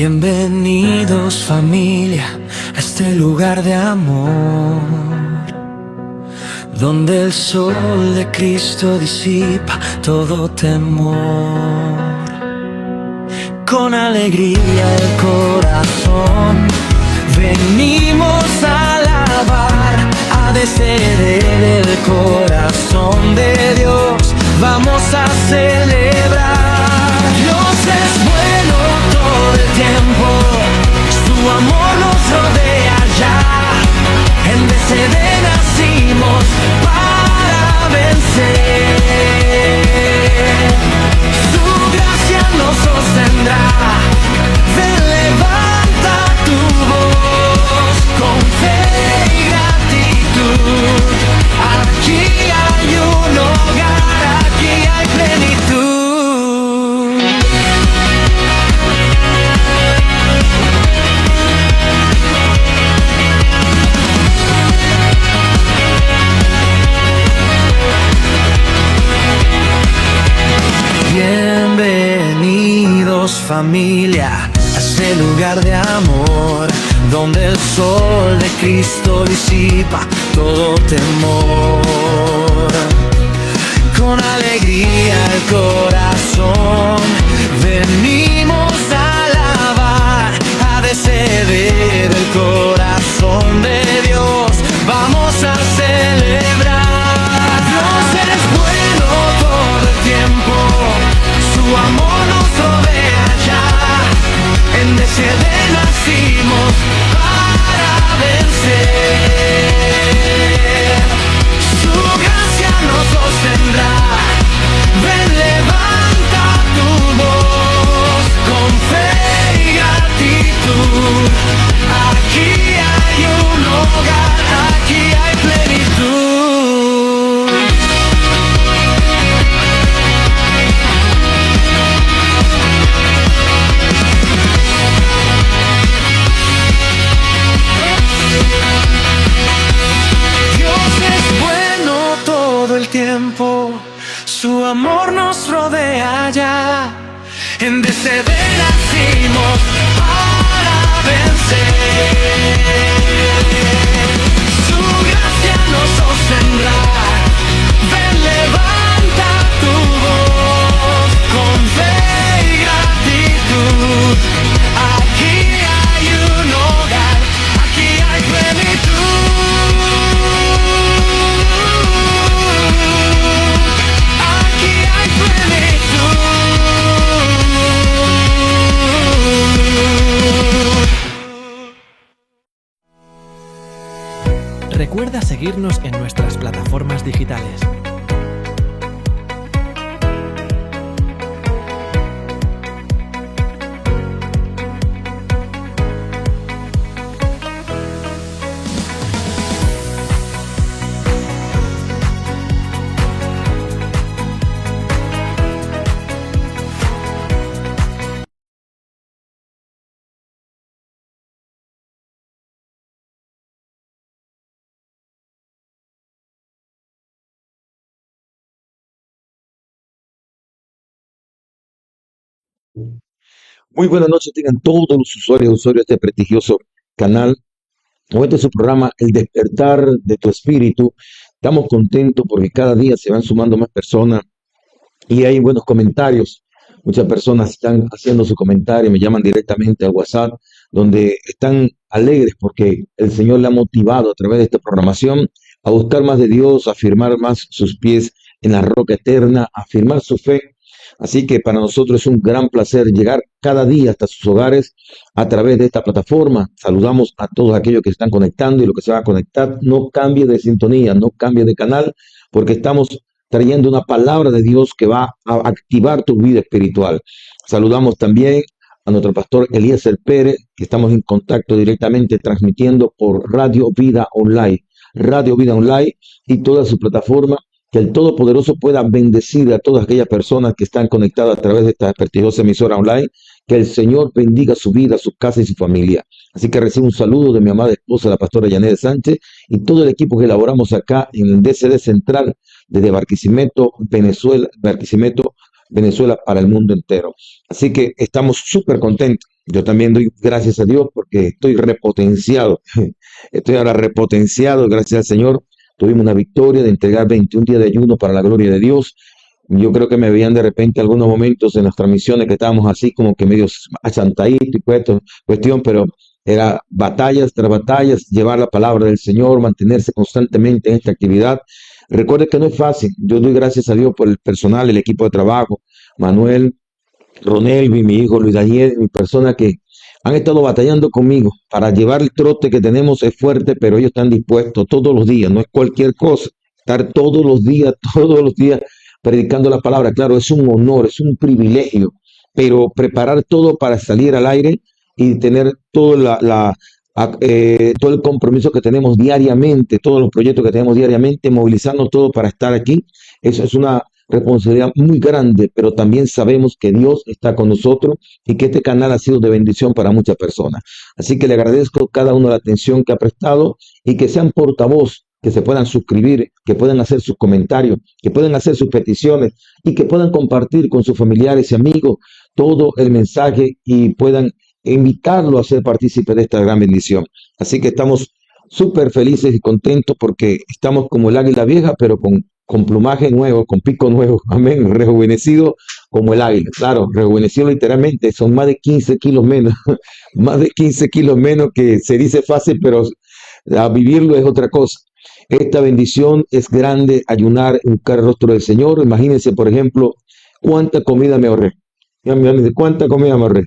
Bienvenidos familia a este lugar de amor, donde el sol de Cristo disipa todo temor. Con alegría el corazón venimos a alabar, a descender el corazón de Dios, vamos a celebrar. Dios es bueno todo el tiempo, su amor nos rodea ya, en DCD nacimos para vencer. Su gracia nos sostendrá, ven, levanta tu voz con fe y gratitud. Aquí hay un hogar, aquí hay plenitud. Bienvenidos familia a este lugar de amor, donde el sol de Cristo disipa todo temor. Con alegría el corazón venimos a alabar, a descender el corazón de Dios, vamos a celebrar. Dios es bueno todo el tiempo, su amor nos rodea ya, en DCD nacimos para vencer. Su gracia nos sostendrá, ven, levanta tu voz con fe y gratitud. Aquí hay un hogar, aquí hay plenitud. Tiempo, su amor nos rodea ya, en DCD nacimos para vencer. Su gracia nos sostendrá, ven, levanta tu voz con fe y gratitud. Aquí hay un hogar, aquí hay plenitud. Recuerda seguirnos en nuestras plataformas digitales. Muy buenas noches, tengan todos los usuarios de este prestigioso canal. Hoy este es su programa, El Despertar de tu Espíritu. Estamos contentos porque cada día se van sumando más personas y hay buenos comentarios. Muchas personas están haciendo su comentario, me llaman directamente al WhatsApp, donde están alegres porque el Señor le ha motivado a través de esta programación a buscar más de Dios, a afirmar más sus pies en la roca eterna, a afirmar su fe. Así que para nosotros es un gran placer llegar cada día hasta sus hogares a través de esta plataforma. Saludamos a todos aquellos que están conectando y los que se van a conectar. No cambie de sintonía, no cambie de canal, porque estamos trayendo una palabra de Dios que va a activar tu vida espiritual. Saludamos también a nuestro pastor Eliezer Pérez, que estamos en contacto directamente transmitiendo por Radio Vida Online y toda su plataforma. Que el Todopoderoso pueda bendecir a todas aquellas personas que están conectadas a través de esta prestigiosa emisora online. Que el Señor bendiga su vida, su casa y su familia. Así que recibo un saludo de mi amada esposa, la pastora Yanet Sánchez, y todo el equipo que elaboramos acá en el DCD Central, desde Barquisimeto, Venezuela para el mundo entero. Así que estamos súper contentos Yo también doy gracias a Dios porque estoy repotenciado. Estoy ahora repotenciado, gracias al Señor. Tuvimos una victoria de entregar 21 días de ayuno para la gloria de Dios. Yo creo que me veían de repente algunos momentos en las transmisiones que estábamos así como que medio achantaditos y cuestión, pero era batallas tras batallas, llevar la palabra del Señor, mantenerse constantemente en esta actividad. Recuerde que no es fácil. Yo doy gracias a Dios por el personal, el equipo de trabajo, Manuel, Ronelvi, mi hijo Luis Daniel, mi persona que han estado batallando conmigo para llevar el trote que tenemos es fuerte, pero ellos están dispuestos todos los días, no es cualquier cosa, estar todos los días predicando la palabra. Claro, es un honor, es un privilegio, pero preparar todo para salir al aire y tener todo el compromiso que tenemos diariamente, todos los proyectos que tenemos diariamente, movilizarnos todo para estar aquí, eso es una responsabilidad muy grande, pero también sabemos que Dios está con nosotros y que este canal ha sido de bendición para muchas personas. Así que le agradezco cada uno la atención que ha prestado y que sean portavoz, que se puedan suscribir, que puedan hacer sus comentarios, que puedan hacer sus peticiones y que puedan compartir con sus familiares y amigos todo el mensaje y puedan invitarlo a ser partícipe de esta gran bendición. Así que estamos súper felices y contentos porque estamos como el águila vieja, pero con plumaje nuevo, con pico nuevo, amén, rejuvenecido como el águila. Claro, rejuvenecido literalmente, son más de 15 kilos menos, más de 15 kilos menos, que se dice fácil, pero a vivirlo es otra cosa. Esta bendición es grande, ayunar, buscar el rostro del Señor. Imagínense, por ejemplo, cuánta comida me ahorré. ¿Cuánta comida me ahorré?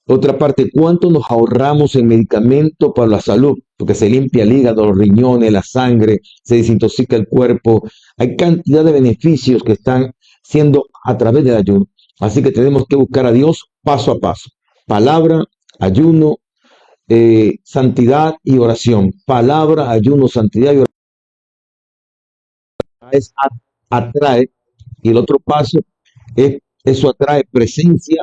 Otra parte, ¿cuánto nos ahorramos en medicamentos para la salud? Porque se limpia el hígado, los riñones, la sangre, se desintoxica el cuerpo. Hay cantidad de beneficios que están siendo a través del ayuno. Así que tenemos que buscar a Dios paso a paso. Palabra, ayuno, santidad y oración. Palabra, ayuno, santidad y oración. Atrae. Y el otro paso es, eso atrae presencia,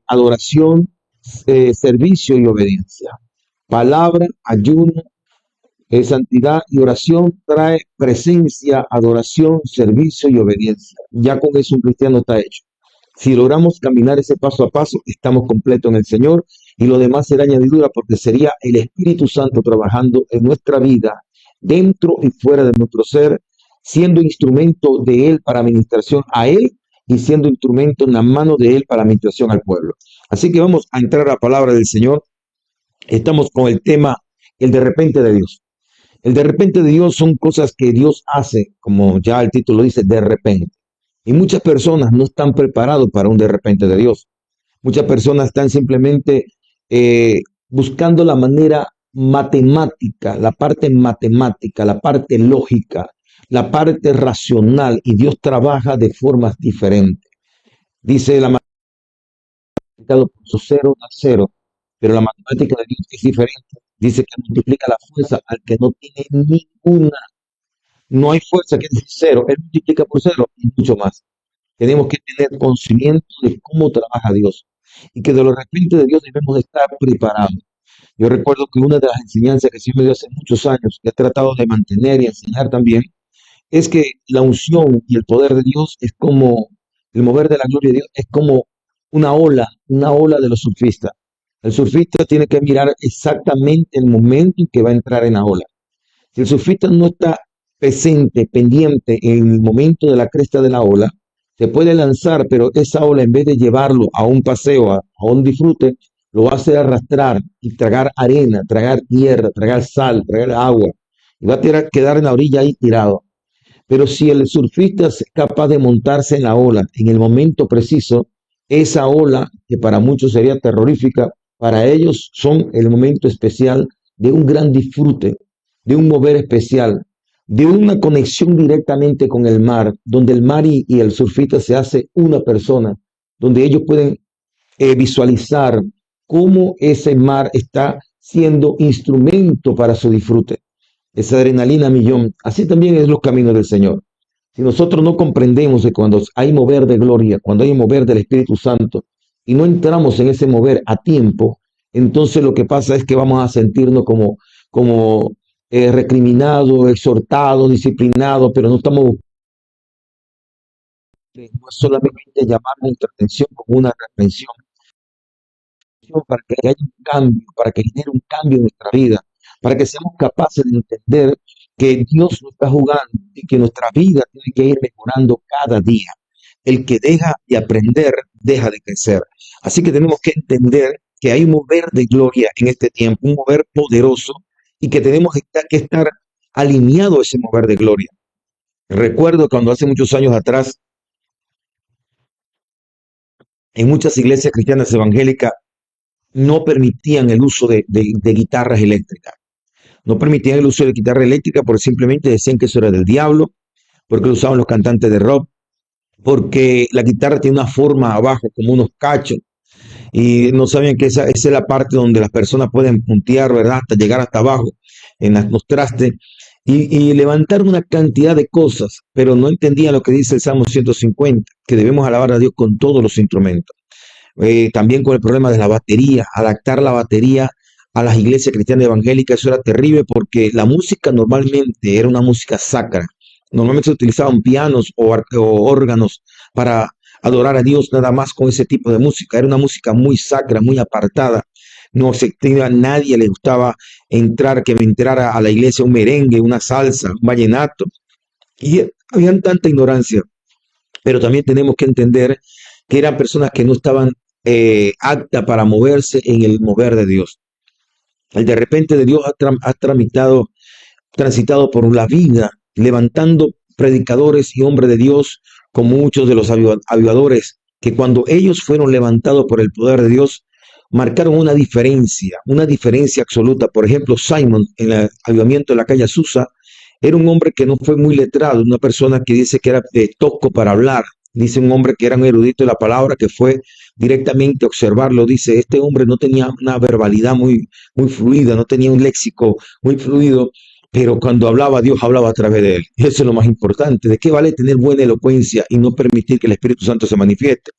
adoración, servicio y obediencia. Palabra, ayuno, santidad y oración trae presencia, adoración, servicio y obediencia. Ya con eso un cristiano está hecho. Si logramos caminar ese paso a paso, estamos completos en el Señor y lo demás será añadidura porque sería el Espíritu Santo trabajando en nuestra vida, dentro y fuera de nuestro ser, siendo instrumento de Él para administración a Él y siendo instrumento en la mano de Él para administración al pueblo. Así que vamos a entrar a la palabra del Señor. Estamos con el tema, el de repente de Dios. El de repente de Dios son cosas que Dios hace, como ya el título dice, de repente. Y muchas personas no están preparados para un de repente de Dios. Muchas personas están simplemente buscando la manera matemática, la parte lógica, la parte racional, y Dios trabaja de formas diferentes. Dice la matemática por 0 a 0, pero la matemática de Dios es diferente. Dice que multiplica la fuerza al que no tiene ninguna. No hay fuerza que dice 0, Él multiplica por 0 y mucho más. Tenemos que tener conocimiento de cómo trabaja Dios y que de lo repente de Dios debemos de estar preparados. Yo recuerdo que una de las enseñanzas que sí me dio hace muchos años, que he tratado de mantener y enseñar también, es que la unción y el poder de Dios es como el mover de la gloria de Dios, es como una ola de los surfistas. El surfista tiene que mirar exactamente el momento en que va a entrar en la ola. Si el surfista no está presente, pendiente en el momento de la cresta de la ola, se puede lanzar, pero esa ola, en vez de llevarlo a un paseo, a un disfrute, lo hace arrastrar y tragar arena, tragar tierra, tragar sal, tragar agua. Y va a quedar en la orilla ahí tirado. Pero si el surfista es capaz de montarse en la ola en el momento preciso, esa ola, que para muchos sería terrorífica, para ellos son el momento especial de un gran disfrute, de un mover especial, de una conexión directamente con el mar, donde el mar y el surfista se hace una persona, donde ellos pueden visualizar cómo ese mar está siendo instrumento para su disfrute. Esa adrenalina millón. Así también es los caminos del Señor. Si nosotros no comprendemos que cuando hay mover de gloria, cuando hay mover del Espíritu Santo, y no entramos en ese mover a tiempo, entonces lo que pasa es que vamos a sentirnos como recriminados, exhortados, disciplinados, pero no estamos no es solamente llamar nuestra atención como una reprensión, para que haya un cambio, para que genere un cambio en nuestra vida, para que seamos capaces de entender que Dios no está jugando y que nuestra vida tiene que ir mejorando cada día. El que deja de aprender, deja de crecer. Así que tenemos que entender que hay un mover de gloria en este tiempo, un mover poderoso, y que tenemos que estar alineados a ese mover de gloria. Recuerdo cuando hace muchos años atrás, en muchas iglesias cristianas evangélicas, no permitían el uso de guitarras eléctricas. No permitían el uso de guitarra eléctrica porque simplemente decían que eso era del diablo, porque lo usaban los cantantes de rock, porque la guitarra tiene una forma abajo, como unos cachos, y no sabían que esa es la parte donde las personas pueden puntear, ¿verdad? Hasta llegar hasta abajo en los trastes y levantar una cantidad de cosas, pero no entendían lo que dice el Salmo 150, que debemos alabar a Dios con todos los instrumentos. También con el problema de la batería, adaptar la batería a las iglesias cristianas evangélicas, eso era terrible porque la música normalmente era una música sacra. Normalmente se utilizaban pianos o órganos para adorar a Dios nada más con ese tipo de música. Era una música muy sacra, muy apartada. No se a nadie le gustaba entrar, que me entrara a la iglesia un merengue, una salsa, un vallenato. Y habían tanta ignorancia. Pero también tenemos que entender que eran personas que no estaban aptas para moverse en el mover de Dios. El de repente de Dios ha transitado por la vida, levantando predicadores y hombres de Dios, como muchos de los avivadores, que cuando ellos fueron levantados por el poder de Dios, marcaron una diferencia absoluta. Por ejemplo, Simon, en el avivamiento de la calle Azusa, era un hombre que no fue muy letrado, una persona que dice que era tosco para hablar. Dice un hombre que era un erudito de la palabra, que fue directamente a observarlo. Dice, este hombre no tenía una verbalidad muy fluida, no tenía un léxico muy fluido, pero cuando hablaba, Dios hablaba a través de él. Eso es lo más importante. ¿De qué vale tener buena elocuencia y no permitir que el Espíritu Santo se manifieste?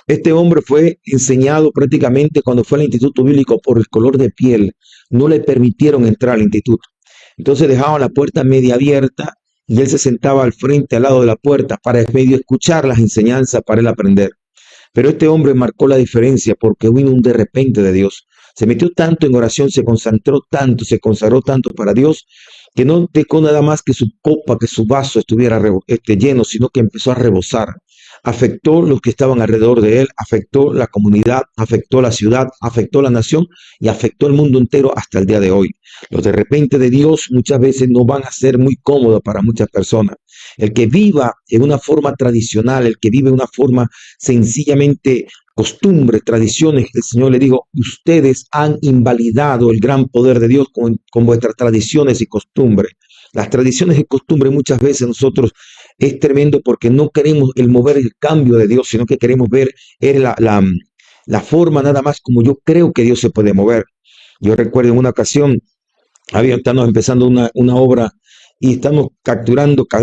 Este hombre fue enseñado prácticamente cuando fue al instituto bíblico por el color de piel. No le permitieron entrar al instituto. Entonces dejaban la puerta media abierta y él se sentaba al frente, al lado de la puerta, para medio escuchar las enseñanzas, para él aprender. Pero este hombre marcó la diferencia porque vino un de repente de Dios. Se metió tanto en oración, se concentró tanto, se consagró tanto para Dios, que no dejó nada más que su copa, que su vaso estuviera lleno, sino que empezó a rebosar. Afectó los que estaban alrededor de él, afectó la comunidad, afectó la ciudad, afectó la nación y afectó el mundo entero hasta el día de hoy. Los de repente de Dios muchas veces no van a ser muy cómodos para muchas personas. El que viva en una forma tradicional, el que vive en una forma sencillamente costumbres, tradiciones, el Señor le dijo, ustedes han invalidado el gran poder de Dios con vuestras tradiciones y costumbres. Las tradiciones y costumbres muchas veces nosotros es tremendo porque no queremos el mover el cambio de Dios, sino que queremos ver la forma nada más como yo creo que Dios se puede mover. Yo recuerdo en una ocasión, estamos empezando una obra y estamos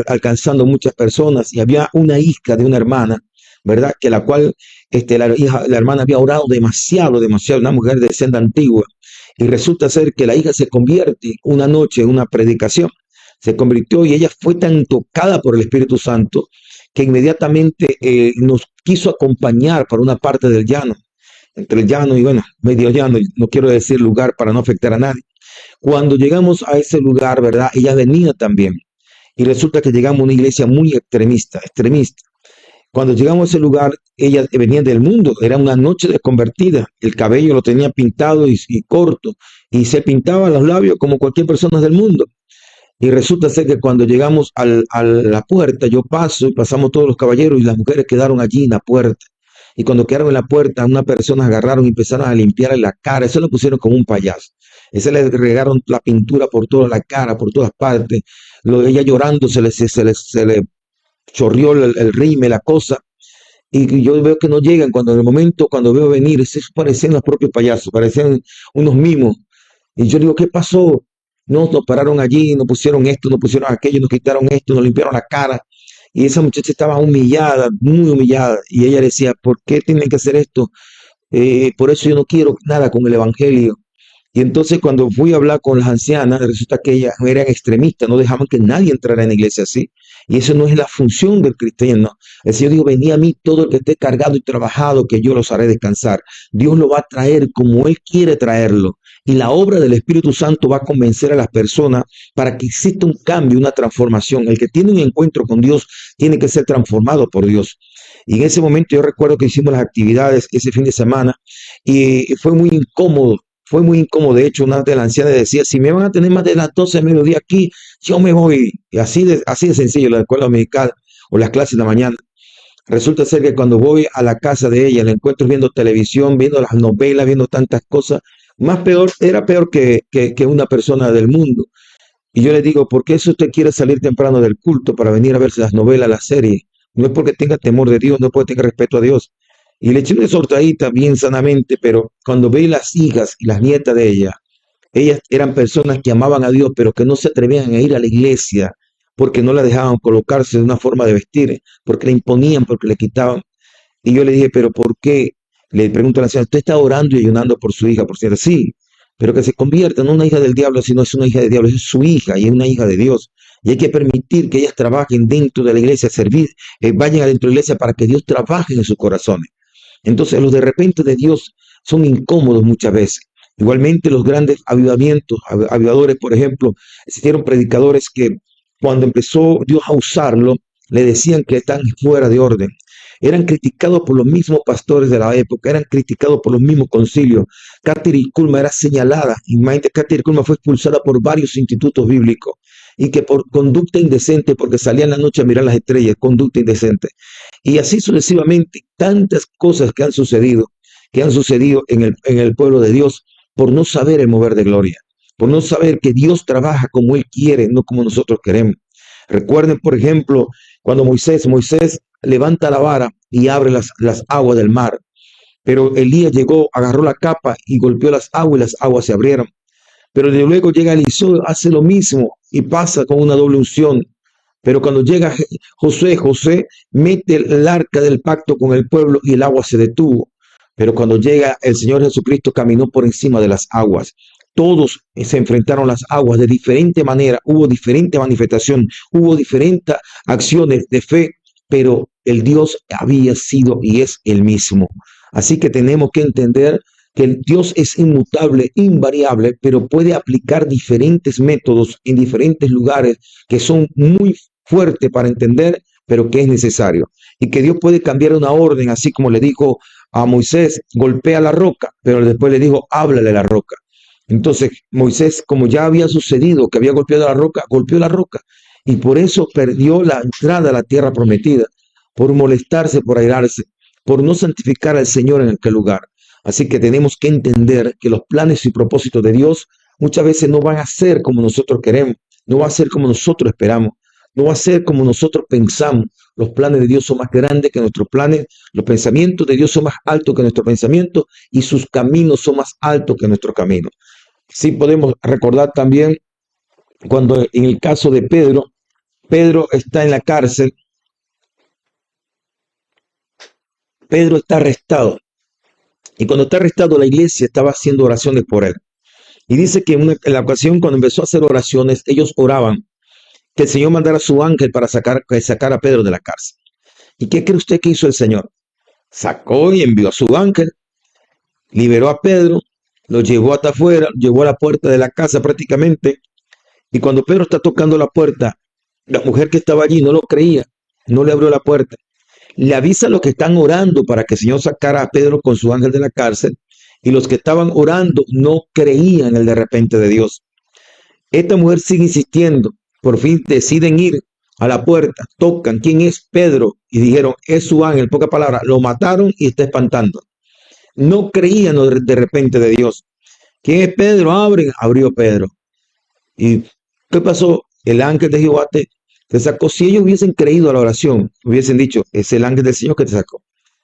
alcanzando muchas personas y había una hija de una hermana, ¿verdad? Que la cual la hermana había orado demasiado, una mujer de senda antigua, y resulta ser que la hija se convierte una noche en una predicación, se convirtió y ella fue tan tocada por el Espíritu Santo que inmediatamente nos quiso acompañar para una parte del llano, entre el llano y bueno, medio llano, no quiero decir lugar para no afectar a nadie. Cuando llegamos a ese lugar, ¿verdad? Ella venía también y resulta que llegamos a una iglesia muy extremista. Cuando llegamos a ese lugar, ella venía del mundo, era una noche de convertida, el cabello lo tenía pintado y corto, y se pintaba los labios como cualquier persona del mundo. Y resulta ser que cuando llegamos a la puerta, yo paso y pasamos todos los caballeros y las mujeres quedaron allí en la puerta. Y cuando quedaron en la puerta, unas personas agarraron y empezaron a limpiarle la cara, eso lo pusieron como un payaso. Ese le regaron la pintura por toda la cara, por todas partes. Ella llorando, se le chorrió el rímel, la cosa, y yo veo que no llegan. Cuando en el momento, cuando veo venir, se parecían los propios payasos, parecían unos mimos, y yo digo, ¿qué pasó? Nos pararon allí, nos pusieron esto, nos pusieron aquello, nos quitaron esto, nos limpiaron la cara, y esa muchacha estaba humillada, muy humillada, y ella decía, ¿por qué tienen que hacer esto? Por eso yo no quiero nada con el evangelio. Y entonces cuando fui a hablar con las ancianas, resulta que ellas eran extremistas, no dejaban que nadie entrara en la iglesia así. Y eso no es la función del cristiano. El Señor dijo, venid a mí todo el que esté cargado y trabajado, que yo los haré descansar. Dios lo va a traer como Él quiere traerlo. Y la obra del Espíritu Santo va a convencer a las personas para que exista un cambio, una transformación. El que tiene un encuentro con Dios tiene que ser transformado por Dios. Y en ese momento yo recuerdo que hicimos las actividades ese fin de semana y fue muy incómodo. Fue muy incómodo. De hecho, una de las ancianas decía, si me van a tener más de las 12 de mediodía aquí, yo me voy. Y así de sencillo, la escuela dominical o las clases de la mañana. Resulta ser que cuando voy a la casa de ella, la encuentro viendo televisión, viendo las novelas, viendo tantas cosas. Más peor, era peor que una persona del mundo. Y yo le digo, ¿por qué si usted quiere salir temprano del culto para venir a verse las novelas, las series? No es porque tenga temor de Dios, no es porque tenga respeto a Dios. Y le eché una exhortadita bien sanamente, pero cuando ve las hijas y las nietas de ella, ellas eran personas que amaban a Dios, pero que no se atrevían a ir a la iglesia porque no la dejaban colocarse de una forma de vestir, porque le imponían, porque le quitaban. Y yo le dije, ¿pero por qué? Le pregunto a la señora, ¿usted está orando y ayunando por su hija? Por cierto, sí, pero que se convierta no en una hija del diablo, sino es una hija del diablo, es su hija y es una hija de Dios. Y hay que permitir que ellas trabajen dentro de la iglesia, servir, vayan adentro de la iglesia para que Dios trabaje en sus corazones. Entonces los de repente de Dios son incómodos muchas veces. Igualmente los grandes avivamientos, avivadores, por ejemplo, existieron predicadores que cuando empezó Dios a usarlo, le decían que están fuera de orden. Eran criticados por los mismos pastores de la época, eran criticados por los mismos concilios. Catherine Kuhlman era señalada, imagínate, Catherine Kuhlman fue expulsada por varios institutos bíblicos y que por conducta indecente, porque salía en la noche a mirar las estrellas, conducta indecente. Y así sucesivamente, tantas cosas que han sucedido en el pueblo de Dios por no saber el mover de gloria, por no saber que Dios trabaja como Él quiere, no como nosotros queremos. Recuerden, por ejemplo, cuando Moisés levanta la vara y abre las aguas del mar, pero Elías llegó, agarró la capa y golpeó las aguas y las aguas se abrieron. Pero luego llega Eliseo, hace lo mismo y pasa con una doble unción. Pero cuando llega Josué mete el arca del pacto con el pueblo y el agua se detuvo. Pero cuando llega el Señor Jesucristo caminó por encima de las aguas. Todos se enfrentaron a las aguas de diferente manera, hubo diferente manifestación, hubo diferentes acciones de fe, pero el Dios había sido y es el mismo. Así que tenemos que entender que el Dios es inmutable, invariable, pero puede aplicar diferentes métodos en diferentes lugares que son muy fuertes para entender, pero que es necesario. Y que Dios puede cambiar una orden, así como le dijo a Moisés, golpea la roca, pero después le dijo, háblale a la roca. Entonces Moisés, como ya había sucedido que había golpeado la roca, golpeó la roca. Y por eso perdió la entrada a la tierra prometida, por molestarse, por airarse, por no santificar al Señor en aquel lugar. Así que tenemos que entender que los planes y propósitos de Dios muchas veces no van a ser como nosotros queremos, no va a ser como nosotros esperamos, no va a ser como nosotros pensamos. Los planes de Dios son más grandes que nuestros planes, los pensamientos de Dios son más altos que nuestros pensamientos y sus caminos son más altos que nuestros caminos. Sí podemos recordar también cuando en el caso de Pedro está en la cárcel, Pedro está arrestado. Y cuando está arrestado, la iglesia estaba haciendo oraciones por él. Y dice que en la ocasión, cuando empezó a hacer oraciones, ellos oraban que el Señor mandara a su ángel para sacar a Pedro de la cárcel. ¿Y qué cree usted que hizo el Señor? Sacó y envió a su ángel, liberó a Pedro, lo llevó hasta afuera, llevó a la puerta de la casa prácticamente. Y cuando Pedro está tocando la puerta, la mujer que estaba allí no lo creía, no le abrió la puerta. Le avisa a los que están orando para que el Señor sacara a Pedro con su ángel de la cárcel, y los que estaban orando no creían en el de repente de Dios. Esta mujer sigue insistiendo, por fin deciden ir a la puerta, tocan, ¿quién es Pedro? Y dijeron, es su ángel, pocas palabras, lo mataron y está espantando. No creían de repente de Dios. ¿Quién es Pedro? Abren, abrió Pedro. ¿Y qué pasó? El ángel de Jehová te sacó. Si ellos hubiesen creído a la oración, hubiesen dicho, es el ángel del Señor que te sacó.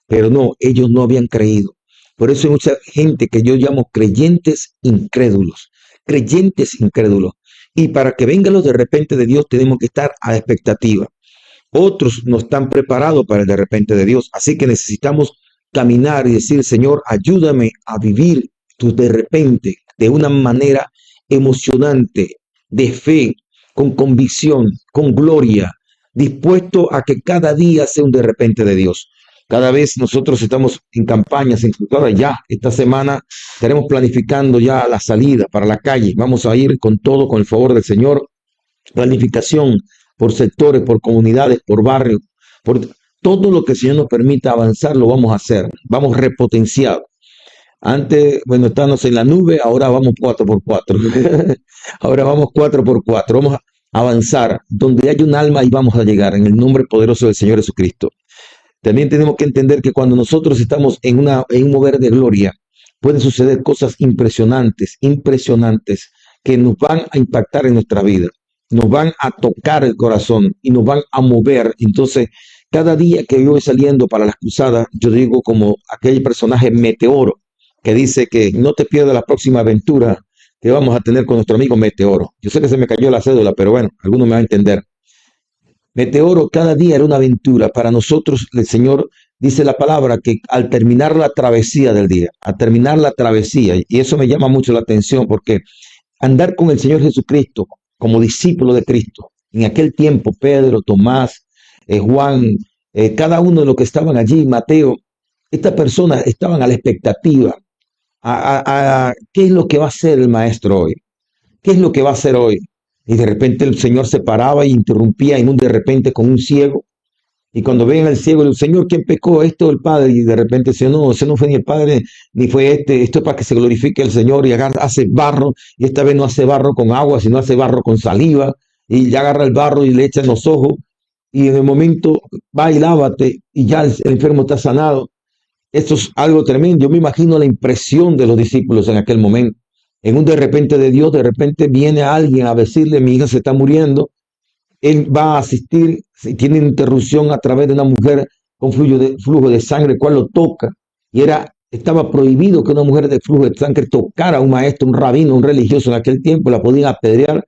Pero no, ellos no habían creído. Por eso hay mucha gente que yo llamo creyentes incrédulos. Creyentes incrédulos. Y para que vengan los de repente de Dios tenemos que estar a la expectativa. Otros no están preparados para el de repente de Dios. Así que necesitamos caminar y decir, Señor, ayúdame a vivir tu de repente. de una manera emocionante, de fe, con convicción, con gloria, dispuesto a que cada día sea un de repente de Dios. Cada vez nosotros estamos en campañas, ahora ya, esta semana estaremos planificando ya la salida para la calle. Vamos a ir con todo, con el favor del Señor. Planificación por sectores, por comunidades, por barrios, por todo lo que el Señor nos permita avanzar, lo vamos a hacer. Vamos repotenciados. Antes, bueno, estábamos en la nube, ahora vamos 4x4. Ahora vamos 4x4. Vamos a avanzar. Donde hay un alma, ahí vamos a llegar, en el nombre poderoso del Señor Jesucristo. También tenemos que entender que cuando nosotros estamos en un mover de gloria, pueden suceder cosas impresionantes, impresionantes, que nos van a impactar en nuestra vida, nos van a tocar el corazón y nos van a mover. Entonces, cada día que yo voy saliendo para las cruzadas, yo digo como aquel personaje Meteoro, que dice que no te pierdas la próxima aventura que vamos a tener con nuestro amigo Meteoro. Yo sé que se me cayó la cédula, pero bueno, alguno me va a entender. Meteoro, cada día era una aventura. Para nosotros, el Señor dice la palabra que al terminar la travesía del día, al terminar la travesía, y eso me llama mucho la atención porque andar con el Señor Jesucristo como discípulo de Cristo, en aquel tiempo, Pedro, Tomás, Juan, cada uno de los que estaban allí, Mateo, estas personas estaban a la expectativa. ¿Qué es lo que va a hacer el maestro hoy? ¿Qué es lo que va a hacer hoy? Y de repente el Señor se paraba e interrumpía en un de repente con un ciego. Y cuando ven al ciego, el Señor, ¿quién pecó? ¿Esto o el Padre? Y de repente dice, no, ese no fue ni el Padre, ni fue este. Esto es para que se glorifique el Señor. Y hace barro, y esta vez no hace barro con agua, sino hace barro con saliva. Y ya agarra el barro y le echa en los ojos. Y en el momento, va y lávate, y ya el enfermo está sanado. Esto es algo tremendo. Yo me imagino la impresión de los discípulos en aquel momento. En un de repente de Dios, de repente viene alguien a decirle, mi hija se está muriendo. Él va a asistir, si tiene interrupción a través de una mujer con flujo de sangre, el cual lo toca. Y estaba prohibido que una mujer de flujo de sangre tocara a un maestro, un rabino, un religioso en aquel tiempo. La podían apedrear,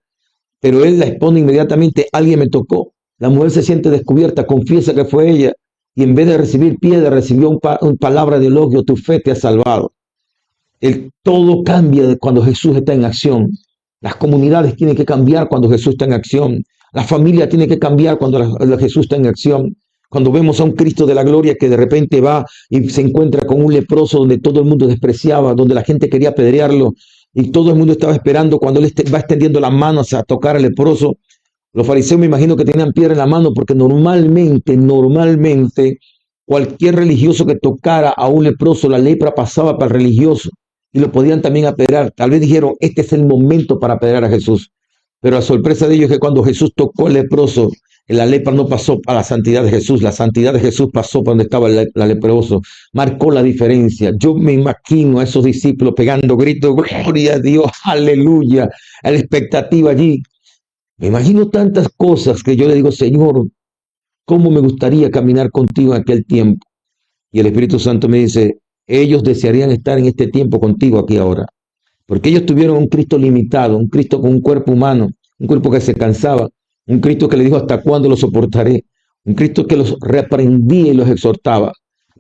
pero él la expone inmediatamente, alguien me tocó. La mujer se siente descubierta, confiesa que fue ella. Y en vez de recibir piedra, recibió una palabra de elogio, tu fe te ha salvado. Todo cambia cuando Jesús está en acción. Las comunidades tienen que cambiar cuando Jesús está en acción. La familia tiene que cambiar cuando Jesús está en acción. Cuando vemos a un Cristo de la gloria que de repente va y se encuentra con un leproso donde todo el mundo despreciaba, donde la gente quería apedrearlo y todo el mundo estaba esperando cuando él va extendiendo las manos a tocar al leproso. Los fariseos me imagino que tenían piedra en la mano porque normalmente, cualquier religioso que tocara a un leproso, la lepra pasaba para el religioso y lo podían también apedrear. Tal vez dijeron, este es el momento para apedrear a Jesús. Pero la sorpresa de ellos es que cuando Jesús tocó al leproso, la lepra no pasó para la santidad de Jesús. La santidad de Jesús pasó para donde estaba el leproso. Marcó la diferencia. Yo me imagino a esos discípulos pegando gritos, gloria a Dios, aleluya, a la expectativa allí. Me imagino tantas cosas que yo le digo, Señor, ¿cómo me gustaría caminar contigo en aquel tiempo? Y el Espíritu Santo me dice, ellos desearían estar en este tiempo contigo aquí ahora. Porque ellos tuvieron un Cristo limitado, un Cristo con un cuerpo humano, un cuerpo que se cansaba, un Cristo que le dijo, ¿hasta cuándo lo soportaré? Un Cristo que los reprendía y los exhortaba.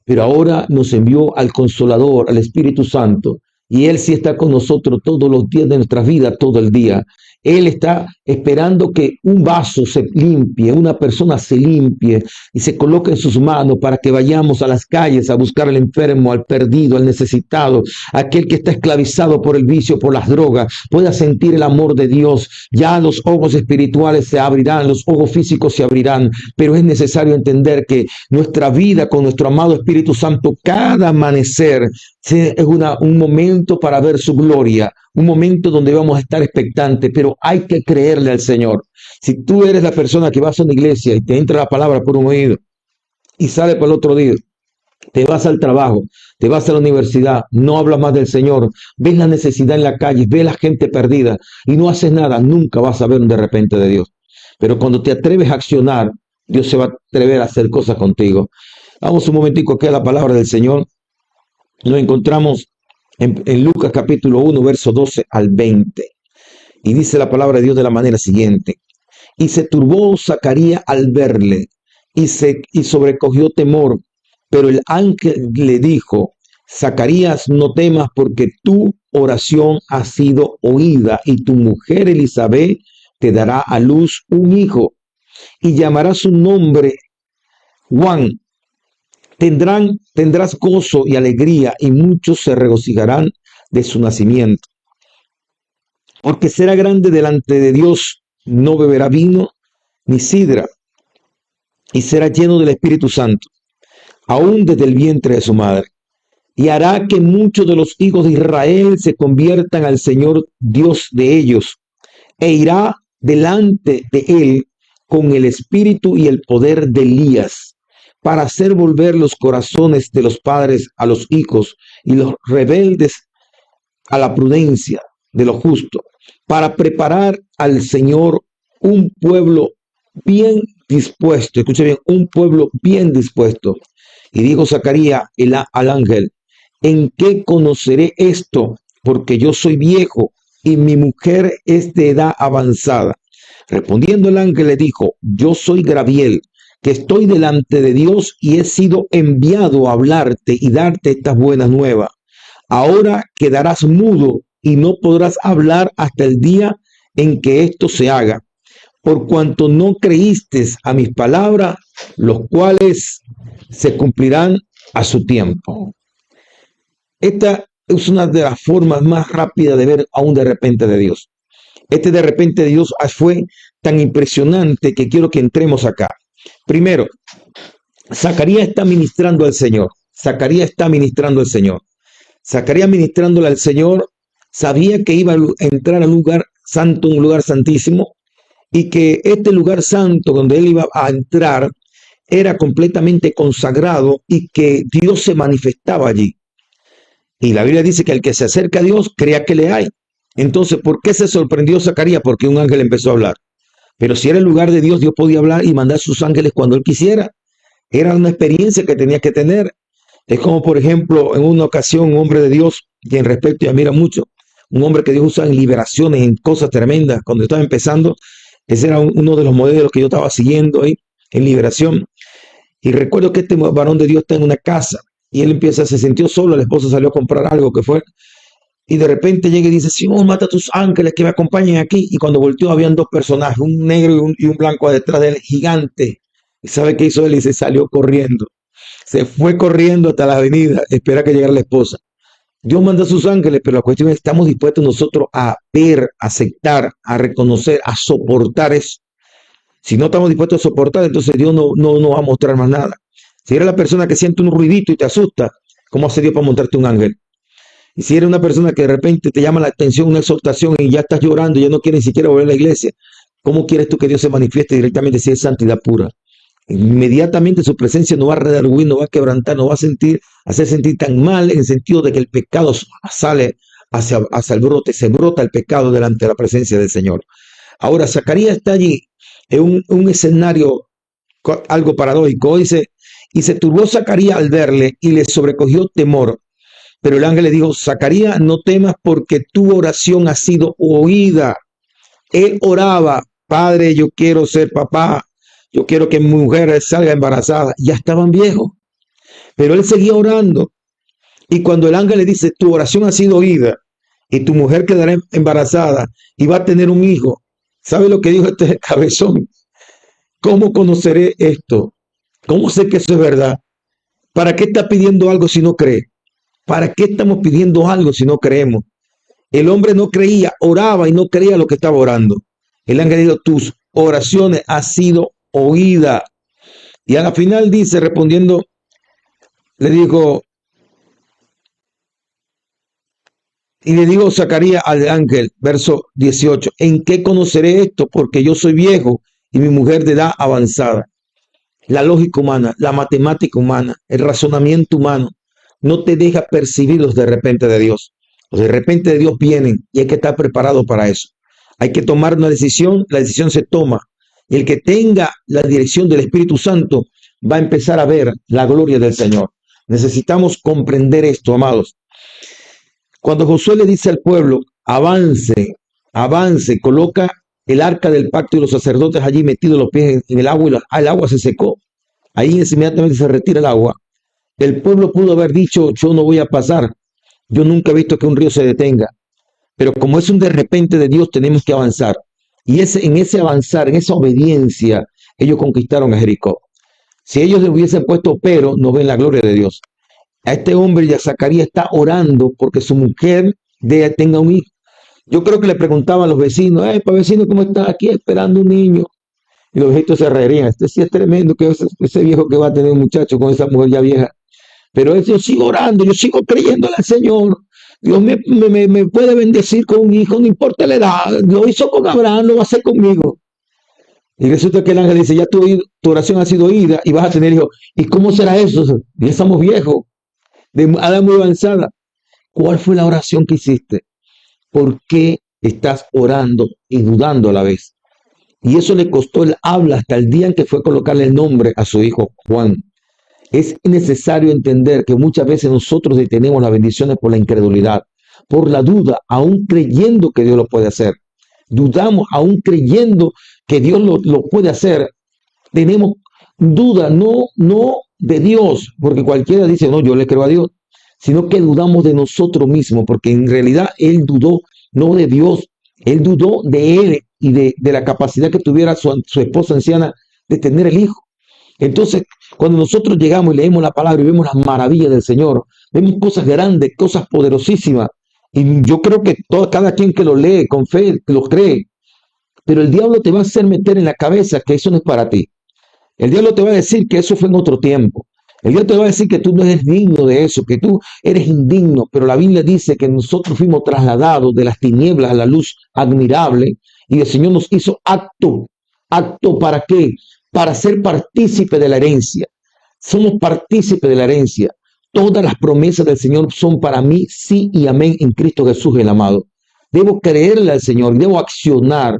Pero ahora nos envió al Consolador, al Espíritu Santo, y Él sí está con nosotros todos los días de nuestra vida, todo el día. Él está esperando que un vaso se limpie, una persona se limpie y se coloque en sus manos para que vayamos a las calles a buscar al enfermo, al perdido, al necesitado, aquel que está esclavizado por el vicio, por las drogas, pueda sentir el amor de Dios. Ya los ojos espirituales se abrirán, los ojos físicos se abrirán, pero es necesario entender que nuestra vida con nuestro amado Espíritu Santo, cada amanecer es un momento para ver su gloria, un momento donde vamos a estar expectantes, pero hay que creerle al Señor. Si tú eres la persona que vas a una iglesia y te entra la palabra por un oído y sale por el otro oído, te vas al trabajo, te vas a la universidad, no hablas más del Señor, ves la necesidad en la calle, ves la gente perdida y no haces nada, nunca vas a ver un de repente de Dios. Pero cuando te atreves a accionar, Dios se va a atrever a hacer cosas contigo. Vamos un momentico aquí a la palabra del Señor. Nos encontramos en Lucas capítulo 1, verso 12 al 20. Y dice la palabra de Dios de la manera siguiente. Y se turbó Zacarías al verle, y sobrecogió temor. Pero el ángel le dijo, Zacarías, no temas, porque tú oración ha sido oída, y tu mujer Elizabeth te dará a luz un hijo, y llamará su nombre Juan. Tendrás gozo y alegría, y muchos se regocijarán de su nacimiento, porque será grande delante de Dios, no beberá vino ni sidra, y será lleno del Espíritu Santo, aún desde el vientre de su madre. Y hará que muchos de los hijos de Israel se conviertan al Señor Dios de ellos, e irá delante de él con el espíritu y el poder de Elías, para hacer volver los corazones de los padres a los hijos, y los rebeldes a la prudencia de lo justo, para preparar al Señor un pueblo bien dispuesto. Escuche bien, un pueblo bien dispuesto. Y dijo Zacarías al ángel: ¿en qué conoceré esto? Porque yo soy viejo y mi mujer es de edad avanzada. Respondiendo el ángel le dijo: yo soy Gabriel, que estoy delante de Dios y he sido enviado a hablarte y darte estas buenas nuevas. Ahora quedarás mudo y no podrás hablar hasta el día en que esto se haga, por cuanto no creíste a mis palabras, los cuales se cumplirán a su tiempo. Esta es una de las formas más rápidas de ver a un de repente de Dios. Este de repente de Dios fue tan impresionante que quiero que entremos acá. Primero, Zacarías está ministrando al Señor. Zacarías está ministrando al Señor. Zacarías ministrándole al Señor, sabía que iba a entrar a un lugar santo, un lugar santísimo, y que este lugar santo donde él iba a entrar era completamente consagrado y que Dios se manifestaba allí. Y la Biblia dice que el que se acerca a Dios crea que le hay. Entonces, ¿por qué se sorprendió Zacarías? Porque un ángel empezó a hablar. Pero si era el lugar de Dios, Dios podía hablar y mandar sus ángeles cuando él quisiera. Era una experiencia que tenía que tener. Es como, por ejemplo, en una ocasión, un hombre de Dios, quien respeto y admira mucho, un hombre que Dios usa en liberaciones, en cosas tremendas. Cuando estaba empezando, ese era uno de los modelos que yo estaba siguiendo ahí, en liberación. Y recuerdo que este varón de Dios está en una casa y él se sintió solo, la esposa salió a comprar algo que fue, y de repente llega y dice: Simón, mata a tus ángeles que me acompañen aquí. Y cuando volteó, habían dos personajes, un negro y un blanco detrás de él, gigante. ¿Y sabe qué hizo él? Y se salió corriendo. Se fue corriendo hasta la avenida, espera que llegara la esposa. Dios manda a sus ángeles, pero la cuestión es: ¿estamos dispuestos nosotros a ver, a aceptar, a reconocer, a soportar eso? Si no estamos dispuestos a soportar, entonces Dios no va a mostrar más nada. Si eres la persona que siente un ruidito y te asusta, ¿cómo hace Dios para montarte un ángel? Y si eres una persona que de repente te llama la atención una exhortación y ya estás llorando, ya no quieres ni siquiera volver a la iglesia, ¿cómo quieres tú que Dios se manifieste directamente si es santidad pura? Inmediatamente su presencia nos va a redarguir, nos va a quebrantar, nos va a hacer sentir tan mal, en el sentido de que el pecado sale hacia el brote, se brota el pecado delante de la presencia del Señor. Ahora, Zacarías está allí en un escenario algo paradójico. Dice: y se turbó Zacarías al verle y le sobrecogió temor. Pero el ángel le dijo: Zacarías, no temas, porque tu oración ha sido oída. Él oraba: Padre, yo quiero ser papá, yo quiero que mi mujer salga embarazada. Ya estaban viejos, pero él seguía orando. Y cuando el ángel le dice: tu oración ha sido oída y tu mujer quedará embarazada y va a tener un hijo, ¿sabe lo que dijo este cabezón? ¿Cómo conoceré esto? ¿Cómo sé que eso es verdad? ¿Para qué está pidiendo algo si no cree? ¿Para qué estamos pidiendo algo si no creemos? El hombre no creía, oraba y no creía lo que estaba orando. El ángel dijo: tus oraciones han sido oídas. Y a la final dice, respondiendo, le dijo, y le dijo Zacarías al ángel, verso 18: ¿en qué conoceré esto? Porque yo soy viejo y mi mujer de edad avanzada. La lógica humana, la matemática humana, el razonamiento humano no te deja percibir los de repente de Dios. Los de repente de Dios vienen y hay que estar preparado para eso. Hay que tomar una decisión, la decisión se toma. Y el que tenga la dirección del Espíritu Santo va a empezar a ver la gloria del Señor. Necesitamos comprender esto, amados. Cuando Josué le dice al pueblo: avance, avance, coloca el arca del pacto y los sacerdotes allí metidos los pies en el agua, y el agua se secó. Ahí inmediatamente se retira el agua. El pueblo pudo haber dicho: yo no voy a pasar. Yo nunca he visto que un río se detenga, pero como es un de repente de Dios, tenemos que avanzar. Y en ese avanzar, en esa obediencia, ellos conquistaron a Jericó. Si ellos le hubiesen puesto pero, no ven la gloria de Dios. A este hombre, ya Zacarías está orando porque su mujer tenga un hijo. Yo creo que le preguntaban a los vecinos, vecino, ¿cómo está? Aquí esperando un niño. Y los viejitos se reirían. Este sí es tremendo, que ese viejo que va a tener un muchacho con esa mujer ya vieja. Pero yo sigo orando, yo sigo creyéndole al Señor. Dios me puede bendecir con un hijo, no importa la edad. Lo hizo con Abraham, lo va a hacer conmigo. Y resulta que el ángel dice, ya tu oración ha sido oída y vas a tener hijos. ¿Y cómo será eso? Ya estamos viejos, de edad muy avanzada. ¿Cuál fue la oración que hiciste? ¿Por qué estás orando y dudando a la vez? Y eso le costó el habla hasta el día en que fue a colocarle el nombre a su hijo Juan. Es necesario entender que muchas veces nosotros detenemos las bendiciones por la incredulidad, por la duda, aún creyendo que Dios lo puede hacer. Dudamos aún creyendo que Dios lo puede hacer. Tenemos duda, no de Dios, porque cualquiera dice, no, yo le creo a Dios, sino que dudamos de nosotros mismos, porque en realidad él dudó no de Dios, él dudó de él y de la capacidad que tuviera su esposa anciana de tener el hijo. Entonces, cuando nosotros llegamos y leemos la palabra y vemos las maravillas del Señor, vemos cosas grandes, cosas poderosísimas, y yo creo que cada quien que lo lee con fe, que lo cree, pero el diablo te va a hacer meter en la cabeza que eso no es para ti. El diablo te va a decir que eso fue en otro tiempo. El diablo te va a decir que tú no eres digno de eso, que tú eres indigno, pero la Biblia dice que nosotros fuimos trasladados de las tinieblas a la luz admirable y el Señor nos hizo apto. ¿Apto para qué? Para ser partícipe de la herencia. Somos partícipes de la herencia. Todas las promesas del Señor son para mí sí y amén en Cristo Jesús el amado. Debo creerle al Señor y debo accionar.